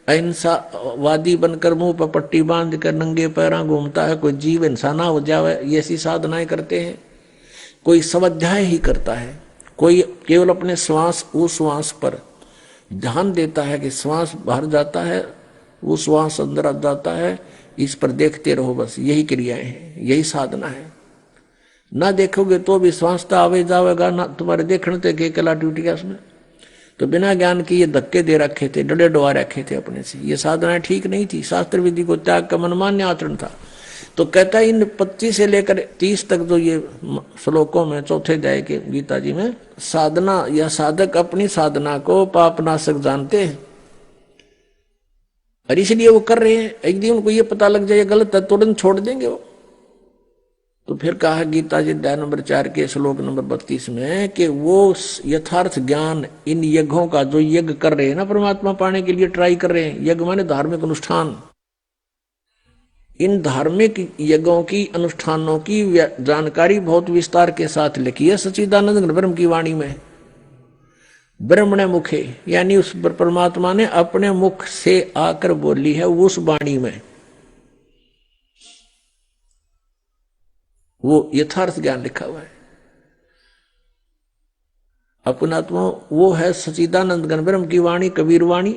अहिंसावादी बनकर मुंह पर पट्टी बांध कर नंगे पैरा घूमता है, कोई जीव इंसाना हो जाए ऐसी साधनाएं करते हैं, कोई स्वाध्याय ही करता है, कोई केवल अपने श्वास उश्वास पर ध्यान देता है कि श्वास बाहर जाता है, वो श्वास अंदर आ जाता है, इस पर देखते रहो, बस यही क्रियाएं हैं, यही साधना है। ना देखोगे तो भी श्वास तो आवे जावेगा, ना तुम्हारे देखने तो के कला ड्यूटी उसमें तो बिना ज्ञान के ये धक्के दे रखे थे, डले डुआ रखे थे अपने से। ये साधनाएं ठीक नहीं थी, शास्त्र विधि को त्याग का मनमान्य आचरण था। तो कहता है इन 25 से लेकर 30 तक जो ये श्लोकों में चौथे अध्याय के गीता जी में साधना या साधक अपनी साधना को पापनाशक जानते हैं और इसलिए वो कर रहे हैं। एक दिन उनको ये पता लग जाए गलत है, तुरंत छोड़ देंगे वो। तो फिर कहा गीता जी अध्याय नंबर 4 के श्लोक नंबर 32 में कि वो यथार्थ ज्ञान इन यज्ञों का जो यज्ञ कर रहे हैं ना, परमात्मा पाने के लिए ट्राई कर रहे हैं, यज्ञ माने धार्मिक अनुष्ठान, इन धार्मिक यज्ञों की अनुष्ठानों की जानकारी बहुत विस्तार के साथ लिखी है सच्चिदानंद ब्रह्म की वाणी में। ब्रह्मणे मुखे यानी उस परमात्मा ने अपने मुख से आकर बोली है उस वाणी में। वो यथार्थ ज्ञान लिखा हुआ है। अपनात्मा वो है सच्चिदानंद घन ब्रह्म की वाणी, कबीर वाणी।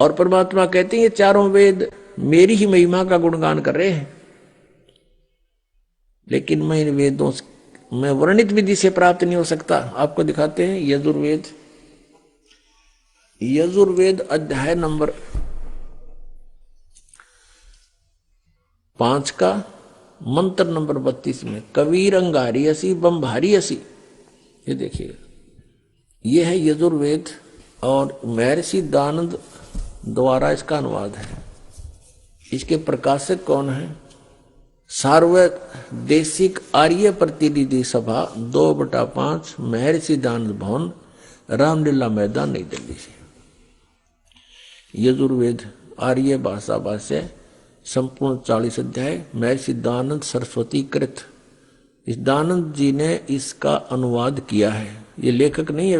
और परमात्मा कहते हैं ये चारों वेद मेरी ही महिमा का गुणगान कर रहे हैं, लेकिन मैं इन वेदों में वर्णित विधि से प्राप्त नहीं हो सकता। आपको दिखाते हैं यजुर्वेद, यजुर्वेद अध्याय नंबर 5 का मंत्र नंबर 32 में कबीर अंगारी असी बम भारी असी। ये देखिए, ये है यजुर्वेद और महर्षि दानंद द्वारा इसका अनुवाद है। इसके प्रकाशक कौन है? सार्वदेशिक आर्य प्रतिनिधि सभा 2/5 महर्षि दानंद भवन, रामलीला मैदान, नई दिल्ली से। यजुर्वेद आर्य भाषा भाष्य संपूर्ण 40 अध्याय, महर्षि दानंद सरस्वती कृत। इस दानंद जी ने इसका अनुवाद किया है। ये लेखक नहीं है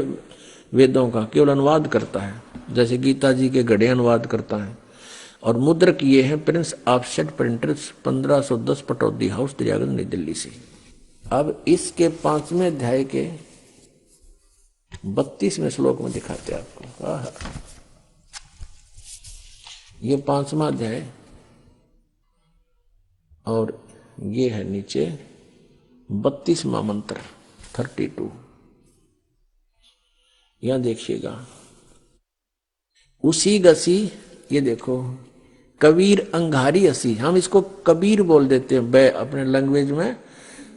वेदों का, केवल अनुवाद करता है, जैसे गीता जी के गढ़े अनुवाद करता है। और मुद्रक ये है Prince offset printers 1510 Pataudi house Daryaganj नई दिल्ली से। अब इसके 5वें अध्याय के 32वें श्लोक में दिखाते हैं आपको। ये 5वां अध्याय और ये है नीचे 32वां मंत्र 32। यहां देखिएगा, उसी गसी, ये देखो कबीर अंगारी असी। हम इसको कबीर बोल देते हैं, बै अपने लैंग्वेज में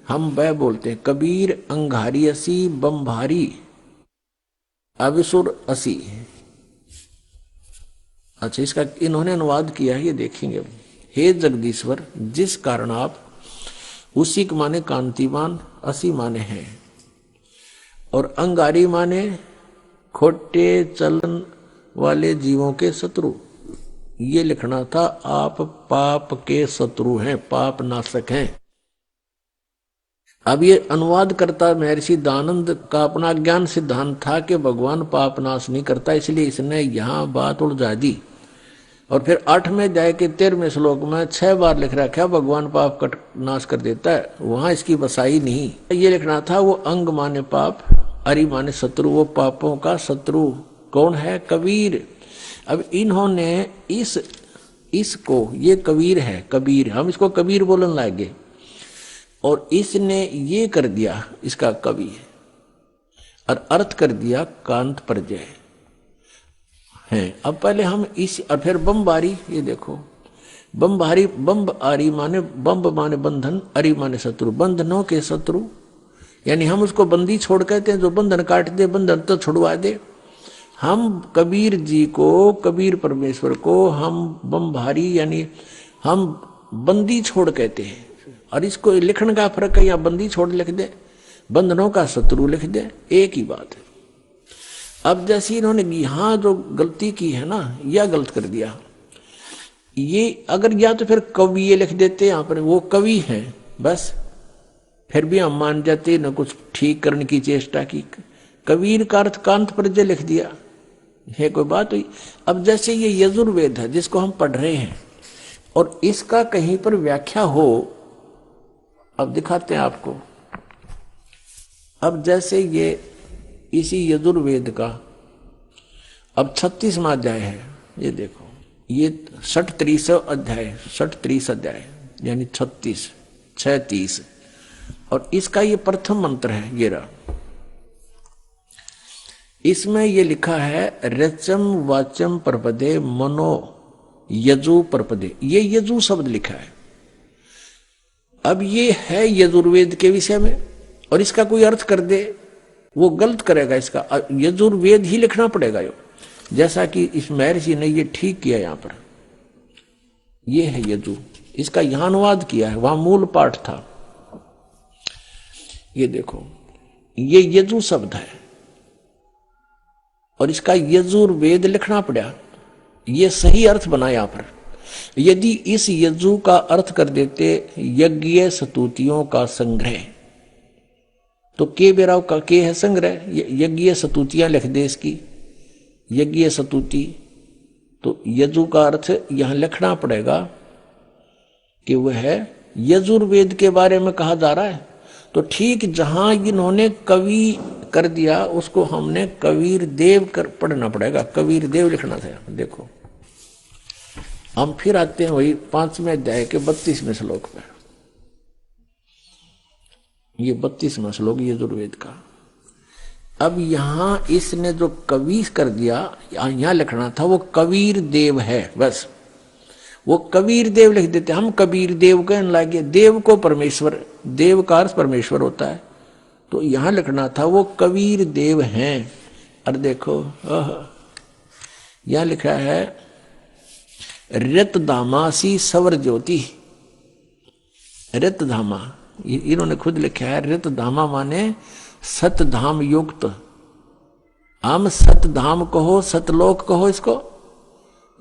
हम बै बोलते हैं। कबीर अंगारी असी बम्भारी अविसुर असी। अच्छा, इसका इन्होंने अनुवाद किया है, ये देखेंगे। हे जगदीश्वर, जिस कारण आप उसी के माने कांतिमान, असी माने हैं, और अंगारी माने खोटे चलन वाले जीवों के शत्रु। ये लिखना था, आप पाप के शत्रु हैं, पाप नाशक हैं। अब ये अनुवाद करता महर्षि दानंद का अपना ज्ञान सिद्धांत था कि भगवान पाप नाश नहीं करता, इसलिए इसने यहां बात उलझा दी। और फिर 8वें अध्याय के 13वें श्लोक में 6 बार लिख रखा भगवान पाप का नाश कर देता है, वहां इसकी बसाई नहीं। ये लिखना था, वो अंग माने पाप, अरि माने शत्रु, वो पापों का शत्रु कौन है? कबीर। अब इन्होंने इसको, ये कबीर है, कबीर, हम इसको कबीर बोलने लगे, और इसने ये कर दिया इसका कवि, और अर्थ कर दिया कांत प्रजय है। अब पहले हम इस, और फिर बम्बारी, ये देखो बम्बारी, बम्ब आरी माने, बम्ब माने बंधन, अरि माने शत्रु, बंधनों के शत्रु, यानी हम उसको बंदी छोड़ कहते हैं, जो बंधन काट दे, बंधन तो छुड़वा दे। हम कबीर जी को, कबीर परमेश्वर को हम बम्भारी यानी हम बंदी छोड़ कहते हैं। और इसको लिखने का फर्क है, या बंदी छोड़ लिख दे, बंधनों का शत्रु लिख दे, एक ही बात है। अब जैसे इन्होंने यहां जो गलती की है ना, यह गलत कर दिया। ये अगर या तो फिर कवि ये लिख देते, यहां पर वो कवि है बस, फिर भी हम मान जाते, न कुछ ठीक करने की चेष्टा की। कबीर का अर्थ कांत प्रजय लिख दिया, है कोई बात हुई? अब जैसे ये यजुर्वेद है जिसको हम पढ़ रहे हैं, और इसका कहीं पर व्याख्या हो, अब दिखाते हैं आपको। अब जैसे ये इसी यजुर्वेद का अब 36वां अध्याय है, ये देखो, ये 36 अध्याय, 36 अध्याय यानी 36 6:30, और इसका ये प्रथम मंत्र है, ये रहा। इसमें ये लिखा है रचम वाचम परपदे मनो यजु परपदे, ये यजु शब्द लिखा है। अब ये है यजुर्वेद के विषय में, और इसका कोई अर्थ कर दे वो गलत करेगा, इसका यजुर्वेद ही लिखना पड़ेगा। यो जैसा कि इस महर्षि ने ये ठीक किया, यहां पर ये है यजु, इसका यहां अनुवाद किया है, वहां मूल पाठ था। ये देखो, ये यजु शब्द है, और इसका यजुर्वेद लिखना पड़ा, ये सही अर्थ बना यहां पर। यदि इस यजु का अर्थ कर देते यज्ञ स्तुतियों का संग्रह, तो के बेराव का के है संग्रह, यज्ञ स्तुतियां लिख दे इसकी, यज्ञ स्तुति, तो यजु का अर्थ यहां लिखना पड़ेगा कि वह है यजुर्वेद के बारे में कहा जा रहा है। तो ठीक जहां इन्होंने कवि कर दिया उसको हमने कबीर देव कर पढ़ना पड़ेगा, कबीर देव लिखना था। देखो हम फिर आते हैं वही 5वें अध्याय के 32वें श्लोक पर। ये 32वां श्लोक यजुर्वेद का। अब यहां इसने जो कवि कर दिया, यहां लिखना था वो कबीर देव है, बस वो कबीर देव लिख देते। हम कबीर देव कहने लगे, देव को परमेश्वर, देव का अर्थ परमेश्वर होता है, तो यहां लिखना था वो कबीर देव हैं। और देखो यहां लिखा है रतधामासी सवर ज्योति। रतधामा इन्होंने खुद लिखा है, रतधामा माने सतधाम युक्त। हम सतधाम कहो, सतलोक कहो इसको,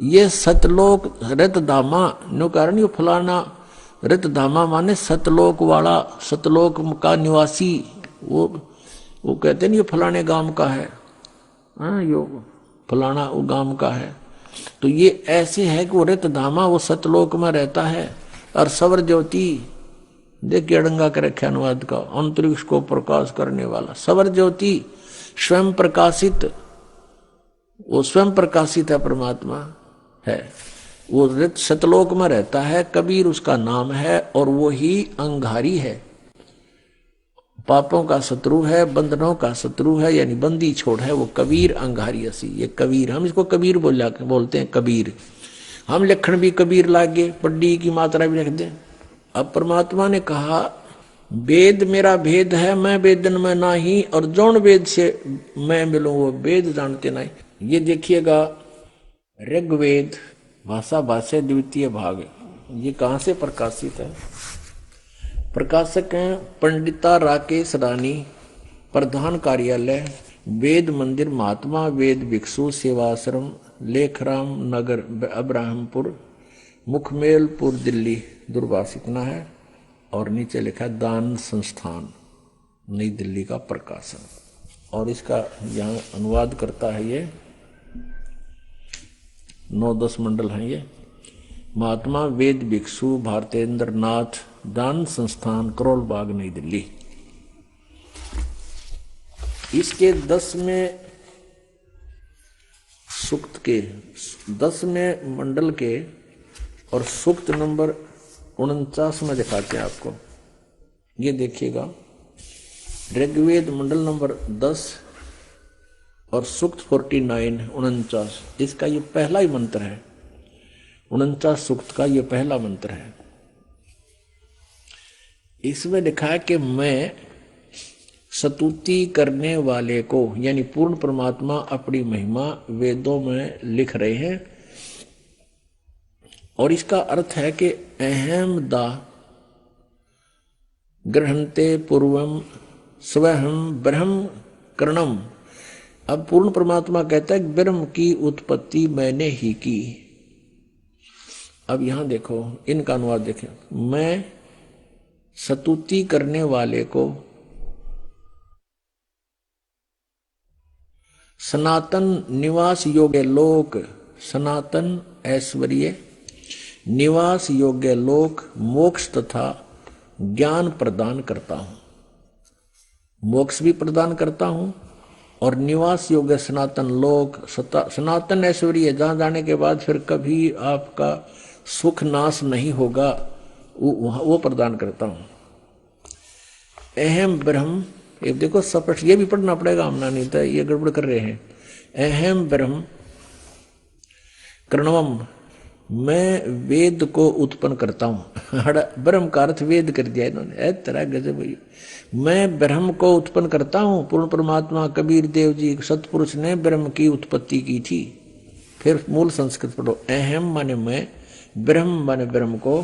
ये सतलोक रतधामा नो कारण, ये फलाना रतधामा माने सतलोक वाला, सतलोक का निवासी। वो कहते हैं ये फलाने गांव का है, हाँ यो फलाना वो गांव का है। तो ये ऐसे है कि वो रतधामा वो सतलोक में रहता है। और सवर ज्योति देखिए अड़ंगा के रखे अनुवाद का, अंतरिक्ष को प्रकाश करने वाला। सवर ज्योति स्वयं प्रकाशित, वो स्वयं प्रकाशित है, परमात्मा है, वो सतलोक में रहता है। कबीर उसका नाम है और वो ही अंगारी है, पापों का शत्रु है, बंधनों का शत्रु है, यानी बंदी छोड़ है। वो कबीर अंगारी असी, ये कबीर, हम इसको कबीर बोलते हैं कबीर। हम लक्षण भी कबीर लागे, पड्डी की मात्रा भी लिख दें। अब परमात्मा ने कहा वेद मेरा भेद है, मैं वेदन में नाही, और जौन वेद से मैं मिलूं वो वेद जानते नहीं। ये देखिएगा ऋग्वेद भाषा भाष्य द्वितीय भाग, ये कहां से प्रकाशित है? प्रकाशक हैं पंडिता राकेश रानी, प्रधान कार्यालय वेद मंदिर महात्मा वेद भिक्षु सेवाश्रम, लेखराम नगर अब्राहमपुर, मुखमेलपुर दिल्ली, दूरभाष इतना है। और नीचे लिखा है दान संस्थान नई दिल्ली का प्रकाशन। और इसका यहाँ अनुवाद करता है ये 9-10 मंडल हैं ये। महात्मा वेद भिक्षु भारतेंद्र नाथ, दान संस्थान, करोल बाग, नई दिल्ली। इसके 10वें सूक्त के 10वें मंडल के और सूक्त नंबर 49 में दिखाते हैं आपको। ये देखिएगा ऋग्वेद मंडल नंबर 10 और सूक्त 49 इसका ये पहला ही मंत्र है। 49 सूक्त का ये पहला मंत्र है। इसमें लिखा है कि मैं स्तुति करने वाले को, यानी पूर्ण परमात्मा अपनी महिमा वेदों में लिख रहे हैं। और इसका अर्थ है कि अहम दा ग्रहणते पूर्वम स्वहम ब्रह्म करणम। अब पूर्ण परमात्मा कहता है ब्रह्म की उत्पत्ति मैंने ही की। अब यहां देखो इनका अनुवाद देखें, मैं स्तुति करने वाले को सनातन निवास योग्य लोक, सनातन ऐश्वर्य निवास योग्य लोक, मोक्ष तथा ज्ञान प्रदान करता हूं। मोक्ष भी प्रदान करता हूं और निवास योग्य सनातन लोक, सनातन ऐश्वर्य जहां जाने के बाद फिर कभी आपका सुख नाश नहीं होगा, वो प्रदान करता हूं। अहम ब्रह्म, ये देखो स्पष्ट, ये भी पढ़ना पड़ेगा, हमने नहीं था, ये गड़बड़ कर रहे हैं। अहम ब्रह्म करणवम, मैं वेद को उत्पन्न करता हूं। ब्रह्म का अर्थ वेद कर दिया इन्होंने, तरह गजब। मैं ब्रह्म को उत्पन्न करता हूं। पूर्ण परमात्मा कबीर देव जी सतपुरुष ने ब्रह्म की उत्पत्ति की थी। फिर मूल संस्कृत पढ़ो, अहम माने मैं, ब्रह्म माने ब्रह्म को,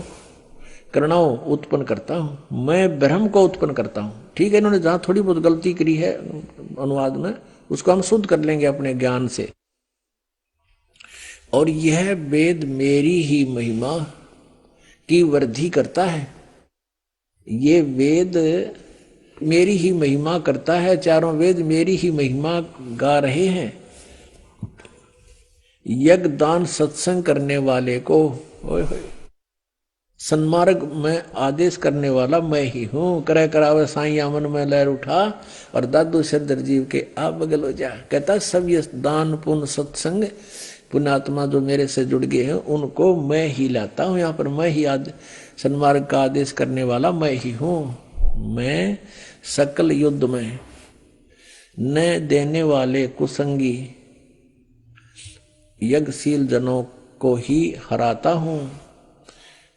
करणव उत्पन्न करता हूं, मैं ब्रह्म को उत्पन्न करता हूं। ठीक है, इन्होंने जहां थोड़ी बहुत गलती करी है अनुवाद में, उसको हम शुद्ध कर लेंगे अपने ज्ञान से। और यह वेद मेरी ही महिमा की वृद्धि करता है। ये वेद मेरी ही महिमा करता है, चारों वेद मेरी ही महिमा गा रहे हैं। यज्ञ दान सत्संग करने वाले को सन्मार्ग में आदेश करने वाला मैं ही हूँ। करे करावे साईं अमन में लहर उठा और दादू सिरदर जीव के आ बगल हो जा। कहता सब ये दान पुण्य सत्संग पुण्यात्मा जो मेरे से जुड़ गए हैं उनको मैं ही लाता हूँ। यहाँ पर मैं ही सन्मार्ग का आदेश करने वाला मैं ही हूँ। मैं सकल युद्ध में न देने वाले कुसंगी यज्ञशील जनों को ही हराता हूँ।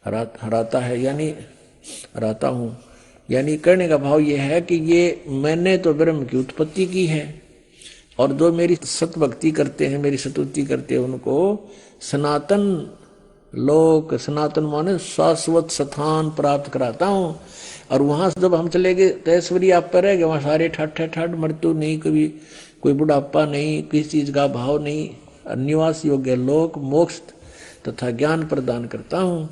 हराता है यानी हराता हूँ, यानी कहने का भाव यह है कि ये मैंने तो ब्रह्म की उत्पत्ति की है और जो मेरी सतभक्ति करते हैं, मेरी सतुति करते हैं, उनको सनातन लोक, सनातन माने शाश्वत स्थान प्राप्त कराता हूँ। और वहां से जब हम चले गए तो ऐश्वर्य आप पर रह गए, वहां सारे ठाठ मृत्यु नहीं, कभी कोई बुढ़ापा नहीं, किसी चीज का भाव नहीं, निवास योग्य लोक मोक्ष तथा ज्ञान प्रदान करता हूँ।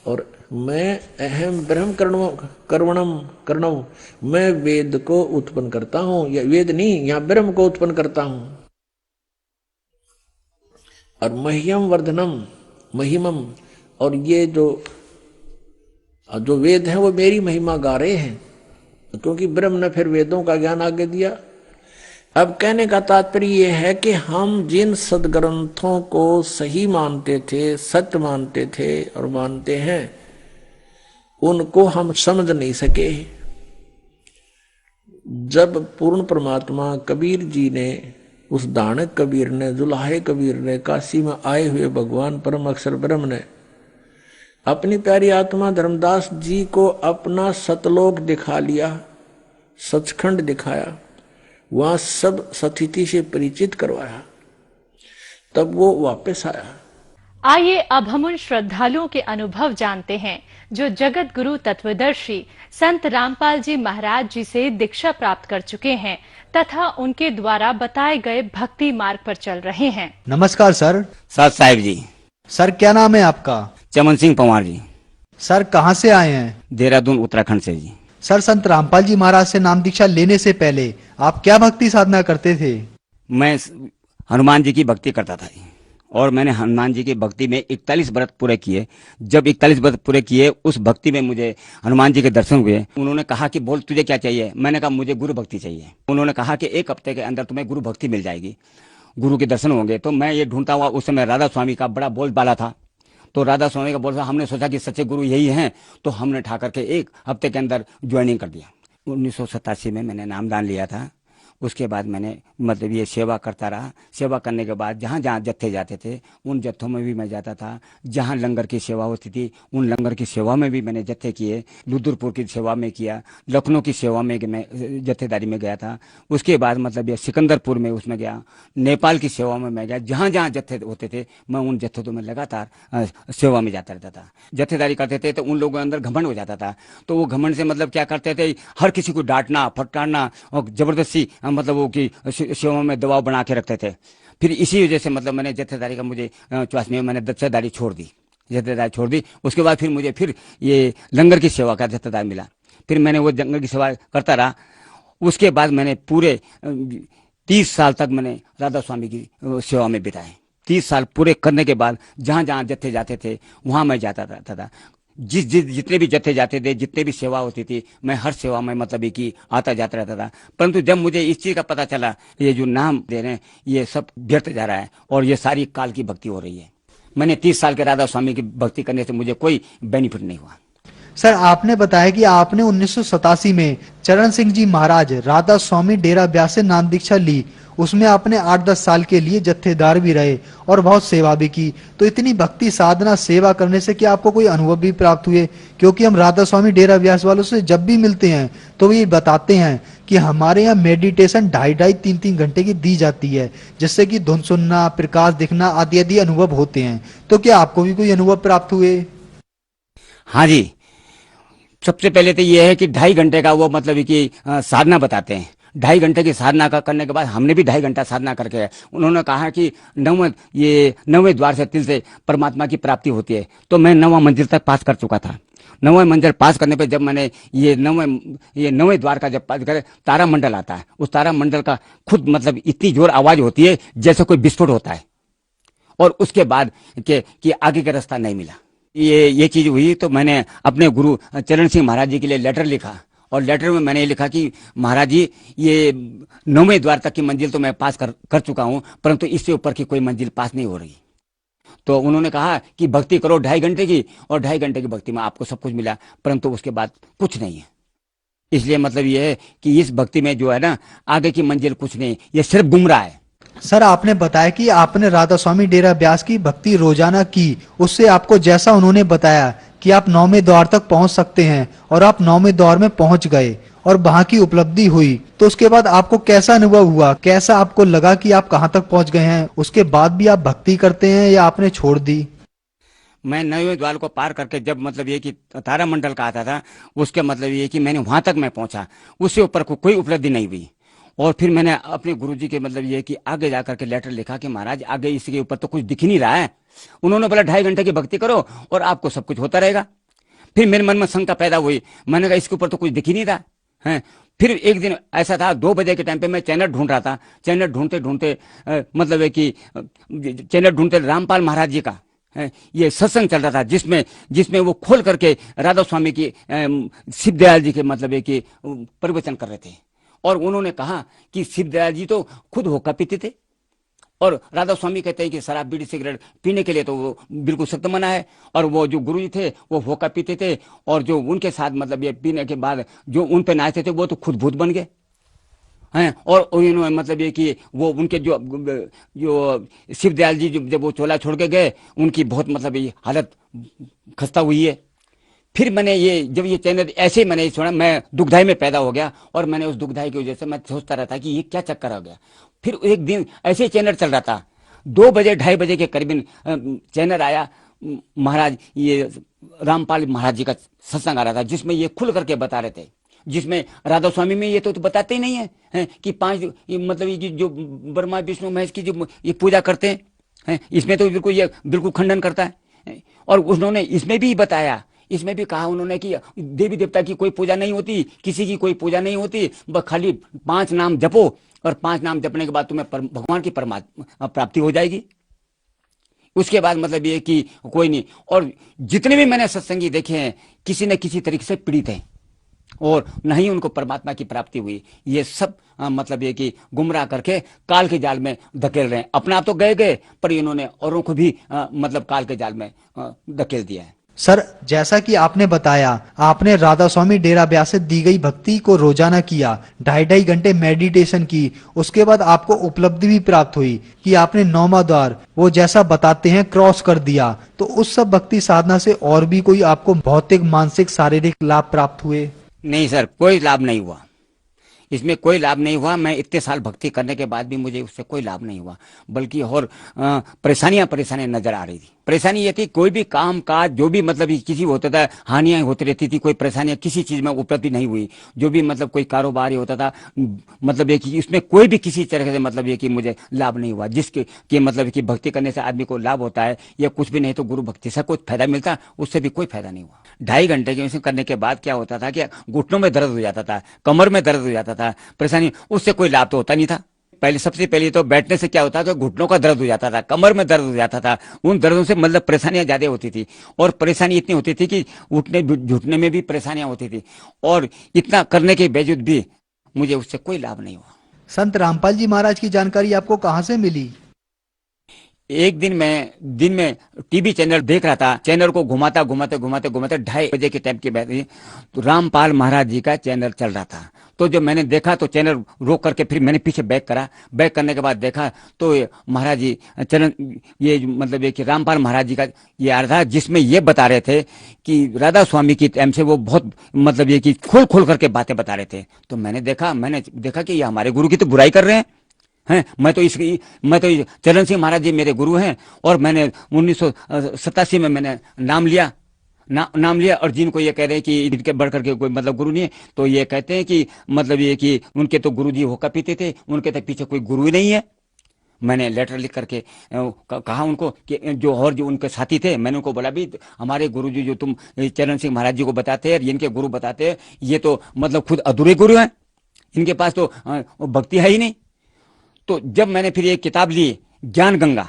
और मैं अहम ब्रह्म कर्णम मैं वेद को उत्पन्न करता हूँ, या वेद नहीं, यहाँ ब्रह्म को उत्पन्न करता हूँ। और मह्यम वर्धनम महिमम, और ये जो वेद है वो मेरी महिमा गा रहे हैं, क्योंकि ब्रह्म ने फिर वेदों का ज्ञान आगे दिया। अब कहने का तात्पर्य यह है कि हम जिन सदग्रंथों को सही मानते थे, सत्य मानते थे और मानते हैं, उनको हम समझ नहीं सके। जब पूर्ण परमात्मा कबीर जी ने, उस दानक कबीर ने, जुलाहे कबीर ने, काशी में आए हुए भगवान परम अक्षर ब्रह्म ने अपनी प्यारी आत्मा धर्मदास जी को अपना सतलोक दिखा लिया, सचखंड दिखाया, वहां सब सतिथि से परिचित करवाया, तब वो वापस आया। आइए अब हम उन श्रद्धालुओं के अनुभव जानते हैं जो जगत गुरु तत्वदर्शी संत रामपाल जी महाराज जी से दीक्षा प्राप्त कर चुके हैं तथा उनके द्वारा बताए गए भक्ति मार्ग पर चल रहे हैं। नमस्कार सर। सर साहिब जी। सर क्या नाम है आपका? चमन सिंह पंवार जी। सर कहाँ से आए हैं? देहरादून उत्तराखंड से जी। सर संत रामपाल जी महाराज से नाम दीक्षा लेने से पहले आप क्या भक्ति साधना करते थे? मैं हनुमान जी की भक्ति करता था जी, और मैंने हनुमान जी की भक्ति में 41 व्रत पूरे किए। जब 41 व्रत पूरे किए, उस भक्ति में मुझे हनुमान जी के दर्शन हुए। उन्होंने कहा कि बोल तुझे क्या चाहिए? मैंने कहा मुझे गुरु भक्ति चाहिए। उन्होंने कहा कि 1 हफ्ते के अंदर तुम्हें गुरु भक्ति मिल जाएगी, गुरु के दर्शन होंगे। तो मैं ये ढूंढता हुआ, उस समय राधा स्वामी का बड़ा बोलबाला था, तो राधा स्वामी का बोलबाला, हमने सोचा कि सच्चे गुरु यही हैं, तो हमने ठा करके 1 हफ्ते के अंदर ज्वाइनिंग कर दिया। 1987 में मैंने नामदान लिया था। उसके बाद मैंने मतलब ये सेवा करता रहा। सेवा करने के बाद जहाँ जहाँ जत्थे जाते थे उन जत्थों में भी मैं जाता था। जहाँ लंगर की सेवा होती थी उन लंगर की सेवा में भी मैंने जत्थे किए। रुद्रपुर की सेवा में किया, लखनऊ की सेवा में मैं जत्थेदारी में गया था। उसके बाद मतलब ये सिकंदरपुर में उसमें गया, नेपाल की सेवा में मैं गया। जहाँ जहाँ जत्थे होते थे मैं उन जत्थों में लगातार सेवा में जाता रहता था। जत्थेदारी करते थे तो उन लोगों के अंदर घमंड हो जाता था, तो वो घमंड से मतलब क्या करते थे, हर किसी को डांटना फटकारना और जबरदस्ती मतलब वो की सेवा में दबाव बना के रखते थे। फिर इसी वजह से मतलब मैंने जत्थेदारी का मुझे चॉइस में मैंने जत्थेदारी छोड़ दी। उसके बाद फिर मुझे फिर ये लंगर की सेवा का जत्थेदार मिला। फिर मैंने वो लंगर की सेवा करता रहा। उसके बाद मैंने पूरे 30 साल तक मैंने राधा स्वामी की सेवा में बिताए। 30 साल पूरे करने के बाद जहाँ जहाँ जत्थे जाते थे वहां मैं जाता रहता था। जितने भी जत्थे जाते थे, जितने भी सेवा होती थी, मैं हर सेवा में मतलब कि आता जाता रहता था। परंतु जब मुझे इस चीज का पता चला ये जो नाम दे रहे हैं ये सब व्यर्थ जा रहा है और ये सारी काल की भक्ति हो रही है। मैंने 30 साल के राधा स्वामी की भक्ति करने से मुझे कोई बेनिफिट नहीं हुआ। सर आपने बताया कि आपने 1987 में चरण सिंह जी महाराज राधा स्वामी डेरा ब्यास से नाम दीक्षा ली। उसमें आपने 8-10 साल के लिए जत्थेदार भी रहे और बहुत सेवा भी की। तो इतनी भक्ति साधना सेवा करने से क्या आपको कोई अनुभव भी प्राप्त हुए? क्योंकि हम राधा स्वामी डेरा ब्यास वालों से जब भी मिलते हैं तो वो ये बताते हैं कि हमारे यहाँ मेडिटेशन 2.5-2, 3-3 घंटे की दी जाती है, जिससे कि धुन सुनना, प्रकाश दिखना आदि आदि अनुभव होते हैं। तो क्या आपको भी कोई अनुभव प्राप्त हुए? हाँ जी, सबसे पहले तो ये है कि 2.5 घंटे का वो मतलब कि साधना बताते हैं। 2.5 घंटे की साधना का करने के बाद हमने भी 2.5 घंटा साधना करके उन्होंने कहा कि 9वें द्वार से तिल से परमात्मा की प्राप्ति होती है। तो मैं 9वां मंजिल तक पास कर चुका था। 9वें मंजिल पास करने पे जब मैंने ये 9वें द्वार का जब पास करे, तारा मंडल आता है। उस तारा मंडल का खुद मतलब इतनी जोर आवाज होती है जैसे कोई विस्फोट होता है। और उसके बाद कि आगे का रास्ता नहीं मिला। ये चीज हुई तो मैंने अपने गुरु चरण सिंह महाराज जी के लिए लेटर लिखा, और लेटर में मैंने लिखा कि महाराज जी, ये 9वें द्वार तक की मंजिल तो मैं पास कर चुका हूं, परंतु इससे ऊपर की कोई मंजिल पास नहीं हो रही। तो उन्होंने कहा कि भक्ति करो 2.5 घंटे की, और 2.5 घंटे की भक्ति में आपको सब कुछ मिला, परंतु उसके बाद कुछ नहीं है। इसलिए मतलब ये है कि इस भक्ति में जो है ना, आगे की मंजिल कुछ नहीं, ये सिर्फ गुमराह है। सर, आपने बताया कि आपने राधा स्वामी डेरा ब्यास की भक्ति रोजाना की, उससे आपको जैसा उन्होंने बताया कि आप 9वें द्वार तक पहुंच सकते हैं, और आप 9वें द्वार में पहुंच गए और वहां की उपलब्धि हुई, तो उसके बाद आपको कैसा अनुभव हुआ? कैसा आपको लगा कि आप कहां तक पहुंच गए हैं? उसके बाद भी आप भक्ति करते हैं या आपने छोड़ दी? मैं 9वें द्वार को पार करके जब मतलब ये कि तारामंडल का आता था, उसके मतलब ये कि मैंने वहां तक मैं पहुंचा, उससे ऊपर को कोई उपलब्धि नहीं हुई। और फिर मैंने अपने गुरुजी के मतलब ये कि आगे जाकर के लेटर लिखा कि महाराज, आगे इसके ऊपर तो कुछ दिख ही नहीं रहा है। उन्होंने बोला 2.5 घंटे की भक्ति करो और आपको सब कुछ होता रहेगा। फिर मेरे मन में शंका पैदा हुई, मैंने कहा इसके ऊपर तो कुछ दिख ही नहीं रहा है। फिर एक दिन ऐसा था, 2 बजे के टाइम पे मैं चैनल ढूंढ रहा था। चैनल ढूंढते ढूंढते मतलब है कि चैनल ढूंढते रामपाल महाराज जी का ये सत्संग चल रहा था, जिसमें वो खोल करके राधा स्वामी की शिवदयाल जी के मतलब है कि प्रवचन कर रहे थे। और उन्होंने कहा कि शिवदयाल जी तो खुद होका पीते थे, और राधा स्वामी कहते हैं कि शराब बीड़ी सिगरेट पीने के लिए तो वो बिल्कुल सख्त मना है। और वो जो गुरु जी थे वो होका पीते थे, और जो उनके साथ मतलब ये पीने के बाद जो उन पे नाचते थे वो तो खुद भूत बन गए हैं। और उन्होंने मतलब ये कि वो उनके जो शिवदयाल जी जब वो चोला छोड़ के गए, उनकी बहुत मतलब ये हालत खस्ता हुई है। फिर मैंने जब ये चैनल ऐसे ही मैंने सुना, मैं दुखदाई में पैदा हो गया, और मैंने उस दुखदाई की वजह से मैं सोचता रहता कि ये क्या चक्कर हो गया। फिर एक दिन ऐसे ही चैनल चल रहा था, 2 बजे 2:30 बजे के करीबन चैनल आया, महाराज ये रामपाल महाराज जी का सत्संग आ रहा था, जिसमें ये खुल करके बता रहे थे, जिसमें राधा स्वामी में ये तो बताते ही नहीं है कि 5 मतलब ये जो ब्रह्मा विष्णु महेश की जो ये पूजा करते हैं, इसमें तो बिल्कुल खंडन करता है। और उन्होंने इसमें भी बताया, इसमें भी कहा उन्होंने कि देवी देवता की कोई पूजा नहीं होती, किसी की कोई पूजा नहीं होती, बस खाली 5 नाम जपो, और 5 नाम जपने के बाद तुम्हें भगवान की परमात्मा प्राप्ति हो जाएगी। उसके बाद मतलब ये कि कोई नहीं। और जितने भी मैंने सत्संगी देखे हैं, किसी न किसी तरीके से पीड़ित हैं, और नहीं उनको परमात्मा की प्राप्ति हुई। ये सब मतलब ये कि गुमराह करके काल के जाल में धकेल रहे हैं। अपना आप तो गए, पर इन्होंने औरों को भी मतलब काल के जाल में धकेल दिया है। सर, जैसा कि आपने बताया, आपने राधा स्वामी डेरा ब्यास से दी गई भक्ति को रोजाना किया, 2.5 घंटे मेडिटेशन की, उसके बाद आपको उपलब्धि भी प्राप्त हुई कि आपने 9वां द्वार वो जैसा बताते हैं क्रॉस कर दिया। तो उस सब भक्ति साधना से और भी कोई आपको भौतिक, मानसिक, शारीरिक लाभ प्राप्त हुए? नहीं सर, कोई लाभ नहीं हुआ, इसमें कोई लाभ नहीं हुआ। मैं इतने साल भक्ति करने के बाद भी मुझे उससे कोई लाभ नहीं हुआ, बल्कि और परेशानियां नजर आ रही थी। परेशानी ये थी, कोई भी काम काज जो भी मतलब किसी होता था, हानियां होती रहती थी, कोई परेशानियां किसी चीज में उपलब्धि नहीं हुई। जो भी मतलब कोई कारोबार होता था, मतलब ये कि इसमें कोई भी किसी तरह से मतलब ये कि मुझे लाभ नहीं हुआ। जिसके कि मतलब कि भक्ति करने से आदमी को लाभ होता है, या कुछ भी नहीं तो गुरु भक्ति से कुछ फायदा मिलता, उससे भी कोई फायदा नहीं हुआ। 2.5 घंटे के करने के बाद क्या होता था कि घुटनों में दर्द हो जाता था, कमर में दर्द हो जाता था, परेशानी, उससे कोई लाभ तो होता नहीं था। सबसे पहले तो बैठने से क्या होता था, घुटनों का दर्द हो जाता था, कमर में दर्द हो जाता था। उन दर्दों से मतलब परेशानियां ज्यादा होती थी, और परेशानी इतनी होती थी कि उठने जुटने में भी परेशानियां होती थी। और इतना करने के बावजूद भी मुझे उससे कोई लाभ नहीं हुआ। संत रामपाल जी महाराज की जानकारी आपको कहाँ से मिली? एक दिन में टीवी चैनल देख रहा था, चैनल को घुमाते 2:30 बजे के टाइम की बात है, तो रामपाल महाराज जी का चैनल चल रहा था। तो जब मैंने देखा तो चैनल रोक करके फिर मैंने पीछे बैक करा। बैक करने के बाद देखा तो महाराज जी चैनल ये मतलब ये कि रामपाल महाराज जी का ये आ रहा था, जिसमें ये बता रहे थे कि राधा स्वामी की टाइम से वो बहुत मतलब ये कि खोल करके बातें बता रहे थे। तो मैंने देखा कि ये हमारे गुरु की तो बुराई कर रहे हैं। मैं तो चरण सिंह महाराज जी मेरे गुरु हैं, और मैंने 1987 में मैंने नाम लिया, और जिनको ये कह रहे हैं कि इनके बढ़ करके कोई मतलब गुरु नहीं है, तो ये कहते हैं कि मतलब ये कि उनके तो गुरु जी होका पीते थे, उनके तो पीछे कोई गुरु ही नहीं है। मैंने लेटर लिख करके कहा उनको कि जो उनके साथी थे, मैंने उनको बोला भी हमारे गुरु जी जो तुम चरण सिंह महाराज जी को बताते हैं, इनके गुरु बताते हैं, ये तो मतलब खुद अधूरे गुरु हैं, इनके पास तो भक्ति है ही नहीं। तो जब मैंने फिर एक किताब ली, ज्ञान गंगा,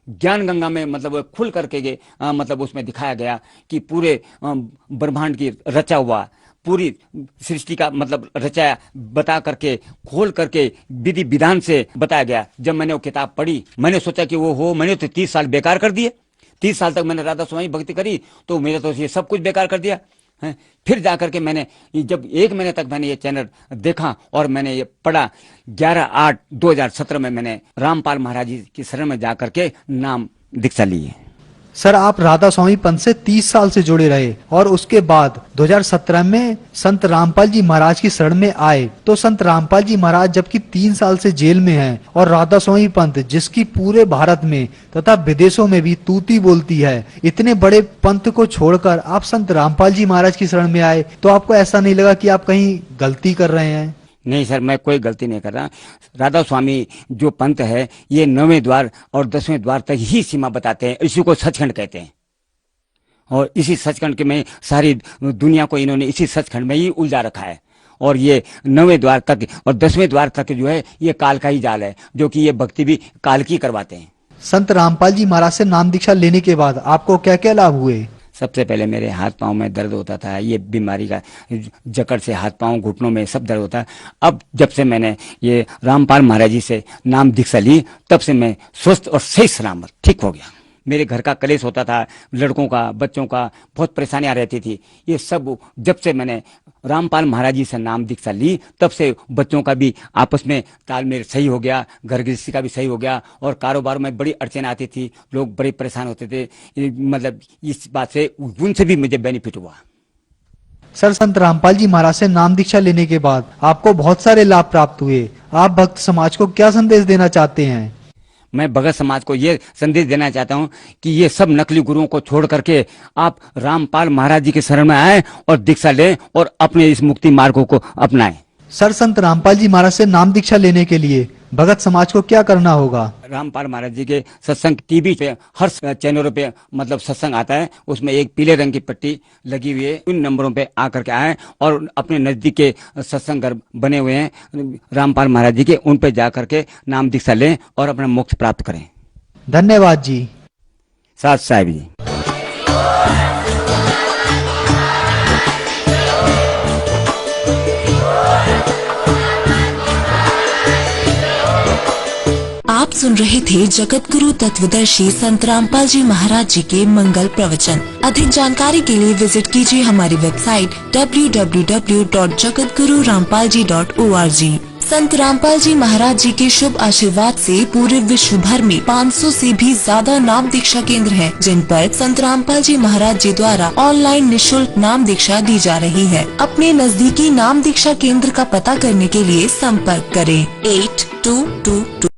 ज्ञान गंगा में मतलब खुल करके मतलब उसमें दिखाया गया कि पूरे ब्रह्मांड की रचा हुआ पूरी सृष्टि का मतलब रचाया बता करके खोल करके विधि विधान से बताया गया। जब मैंने वो किताब पढ़ी मैंने सोचा कि वो हो, मैंने तो 30 साल बेकार कर दिए। 30 साल तक मैंने राधा स्वामी भक्ति करी तो मेरा तो ये सब कुछ बेकार कर दिया है। फिर जाकर के मैंने जब 1 महीने तक मैंने ये चैनल देखा और मैंने ये पढ़ा, 11/8/2017 में मैंने रामपाल महाराज जी की शरण में जाकर के नाम दीक्षा ली है। सर आप राधा स्वामी पंथ से 30 साल से जुड़े रहे और उसके बाद 2017 में संत रामपाल जी महाराज की शरण में आए। तो संत रामपाल जी महाराज जबकि 3 साल से जेल में हैं और राधा स्वामी पंथ जिसकी पूरे भारत में तथा विदेशों में भी तूती बोलती है, इतने बड़े पंथ को छोड़कर आप संत रामपाल जी महाराज की शरण में आए, तो आपको ऐसा नहीं लगा कि आप कहीं गलती कर रहे हैं? नहीं सर, मैं कोई गलती नहीं कर रहा। राधा स्वामी जो पंथ है ये 9वें द्वार और 10वें द्वार तक ही सीमा बताते हैं, इसी को सचखंड कहते हैं। और इसी सचखंड के में सारी दुनिया को इन्होंने इसी सचखंड में ही उलझा रखा है। और ये 9वें द्वार तक और 10वें द्वार तक जो है ये काल का ही जाल है, जो कि ये भक्ति भी काल की करवाते हैं। संत रामपाल जी महाराज से नाम दीक्षा लेने के बाद आपको क्या क्या लाभ हुए? सबसे पहले मेरे हाथ पांव में दर्द होता था, ये बीमारी का जकड़ से हाथ पांव घुटनों में सब दर्द होता है। अब जब से मैंने ये रामपाल महाराज जी से नाम दीक्षा ली तब से मैं स्वस्थ और सही सलामत ठीक हो गया। मेरे घर का कलेश होता था, लड़कों का बच्चों का बहुत परेशानियां रहती थी। ये सब जब से मैंने रामपाल महाराज जी से नाम दीक्षा ली तब से बच्चों का भी आपस में तालमेल सही हो गया, घर गृहस्थी का भी सही हो गया और कारोबार में बड़ी अड़चन आती थी, लोग बड़े परेशान होते थे। मतलब इस बात से उनसे भी मुझे बेनिफिट हुआ। सर संत रामपाल जी महाराज से नाम दीक्षा लेने के बाद आपको बहुत सारे लाभ प्राप्त हुए। आप भक्त समाज को क्या संदेश देना चाहते हैं? मैं भगत समाज को ये संदेश देना चाहता हूँ कि ये सब नकली गुरुओं को छोड़ करके आप रामपाल महाराज जी के शरण में आए और दीक्षा लें और अपने इस मुक्ति मार्गों को अपनाएं। सर संत रामपाल जी महाराज से नाम दीक्षा लेने के लिए भगत समाज को क्या करना होगा? रामपाल महाराज जी के सत्संग टीवी पे हर चैनलों पे मतलब सत्संग आता है, उसमें एक पीले रंग की पट्टी लगी हुई है। उन नंबरों पे आकर के आए और अपने नजदीक के सत्संग घर बने हुए हैं रामपाल महाराज जी के, उन पे जाकर के नाम दीक्षा लें और अपना मोक्ष प्राप्त करें। धन्यवाद जी। साथ साहिब जी। आप सुन रहे थे जगत गुरु तत्वदर्शी संत रामपाल जी महाराज जी के मंगल प्रवचन। अधिक जानकारी के लिए विजिट कीजिए हमारी वेबसाइट www.jagatgururampalji.org। संत रामपाल जी महाराज जी के शुभ आशीर्वाद से पूरे विश्व भर में 500 से भी ज्यादा नाम दीक्षा केंद्र हैं, जिन पर संत रामपाल जी महाराज जी द्वारा ऑनलाइन निशुल्क नाम दीक्षा दी जा रही है। अपने नजदीकी नाम दीक्षा केंद्र का पता करने के लिए संपर्क करें 8222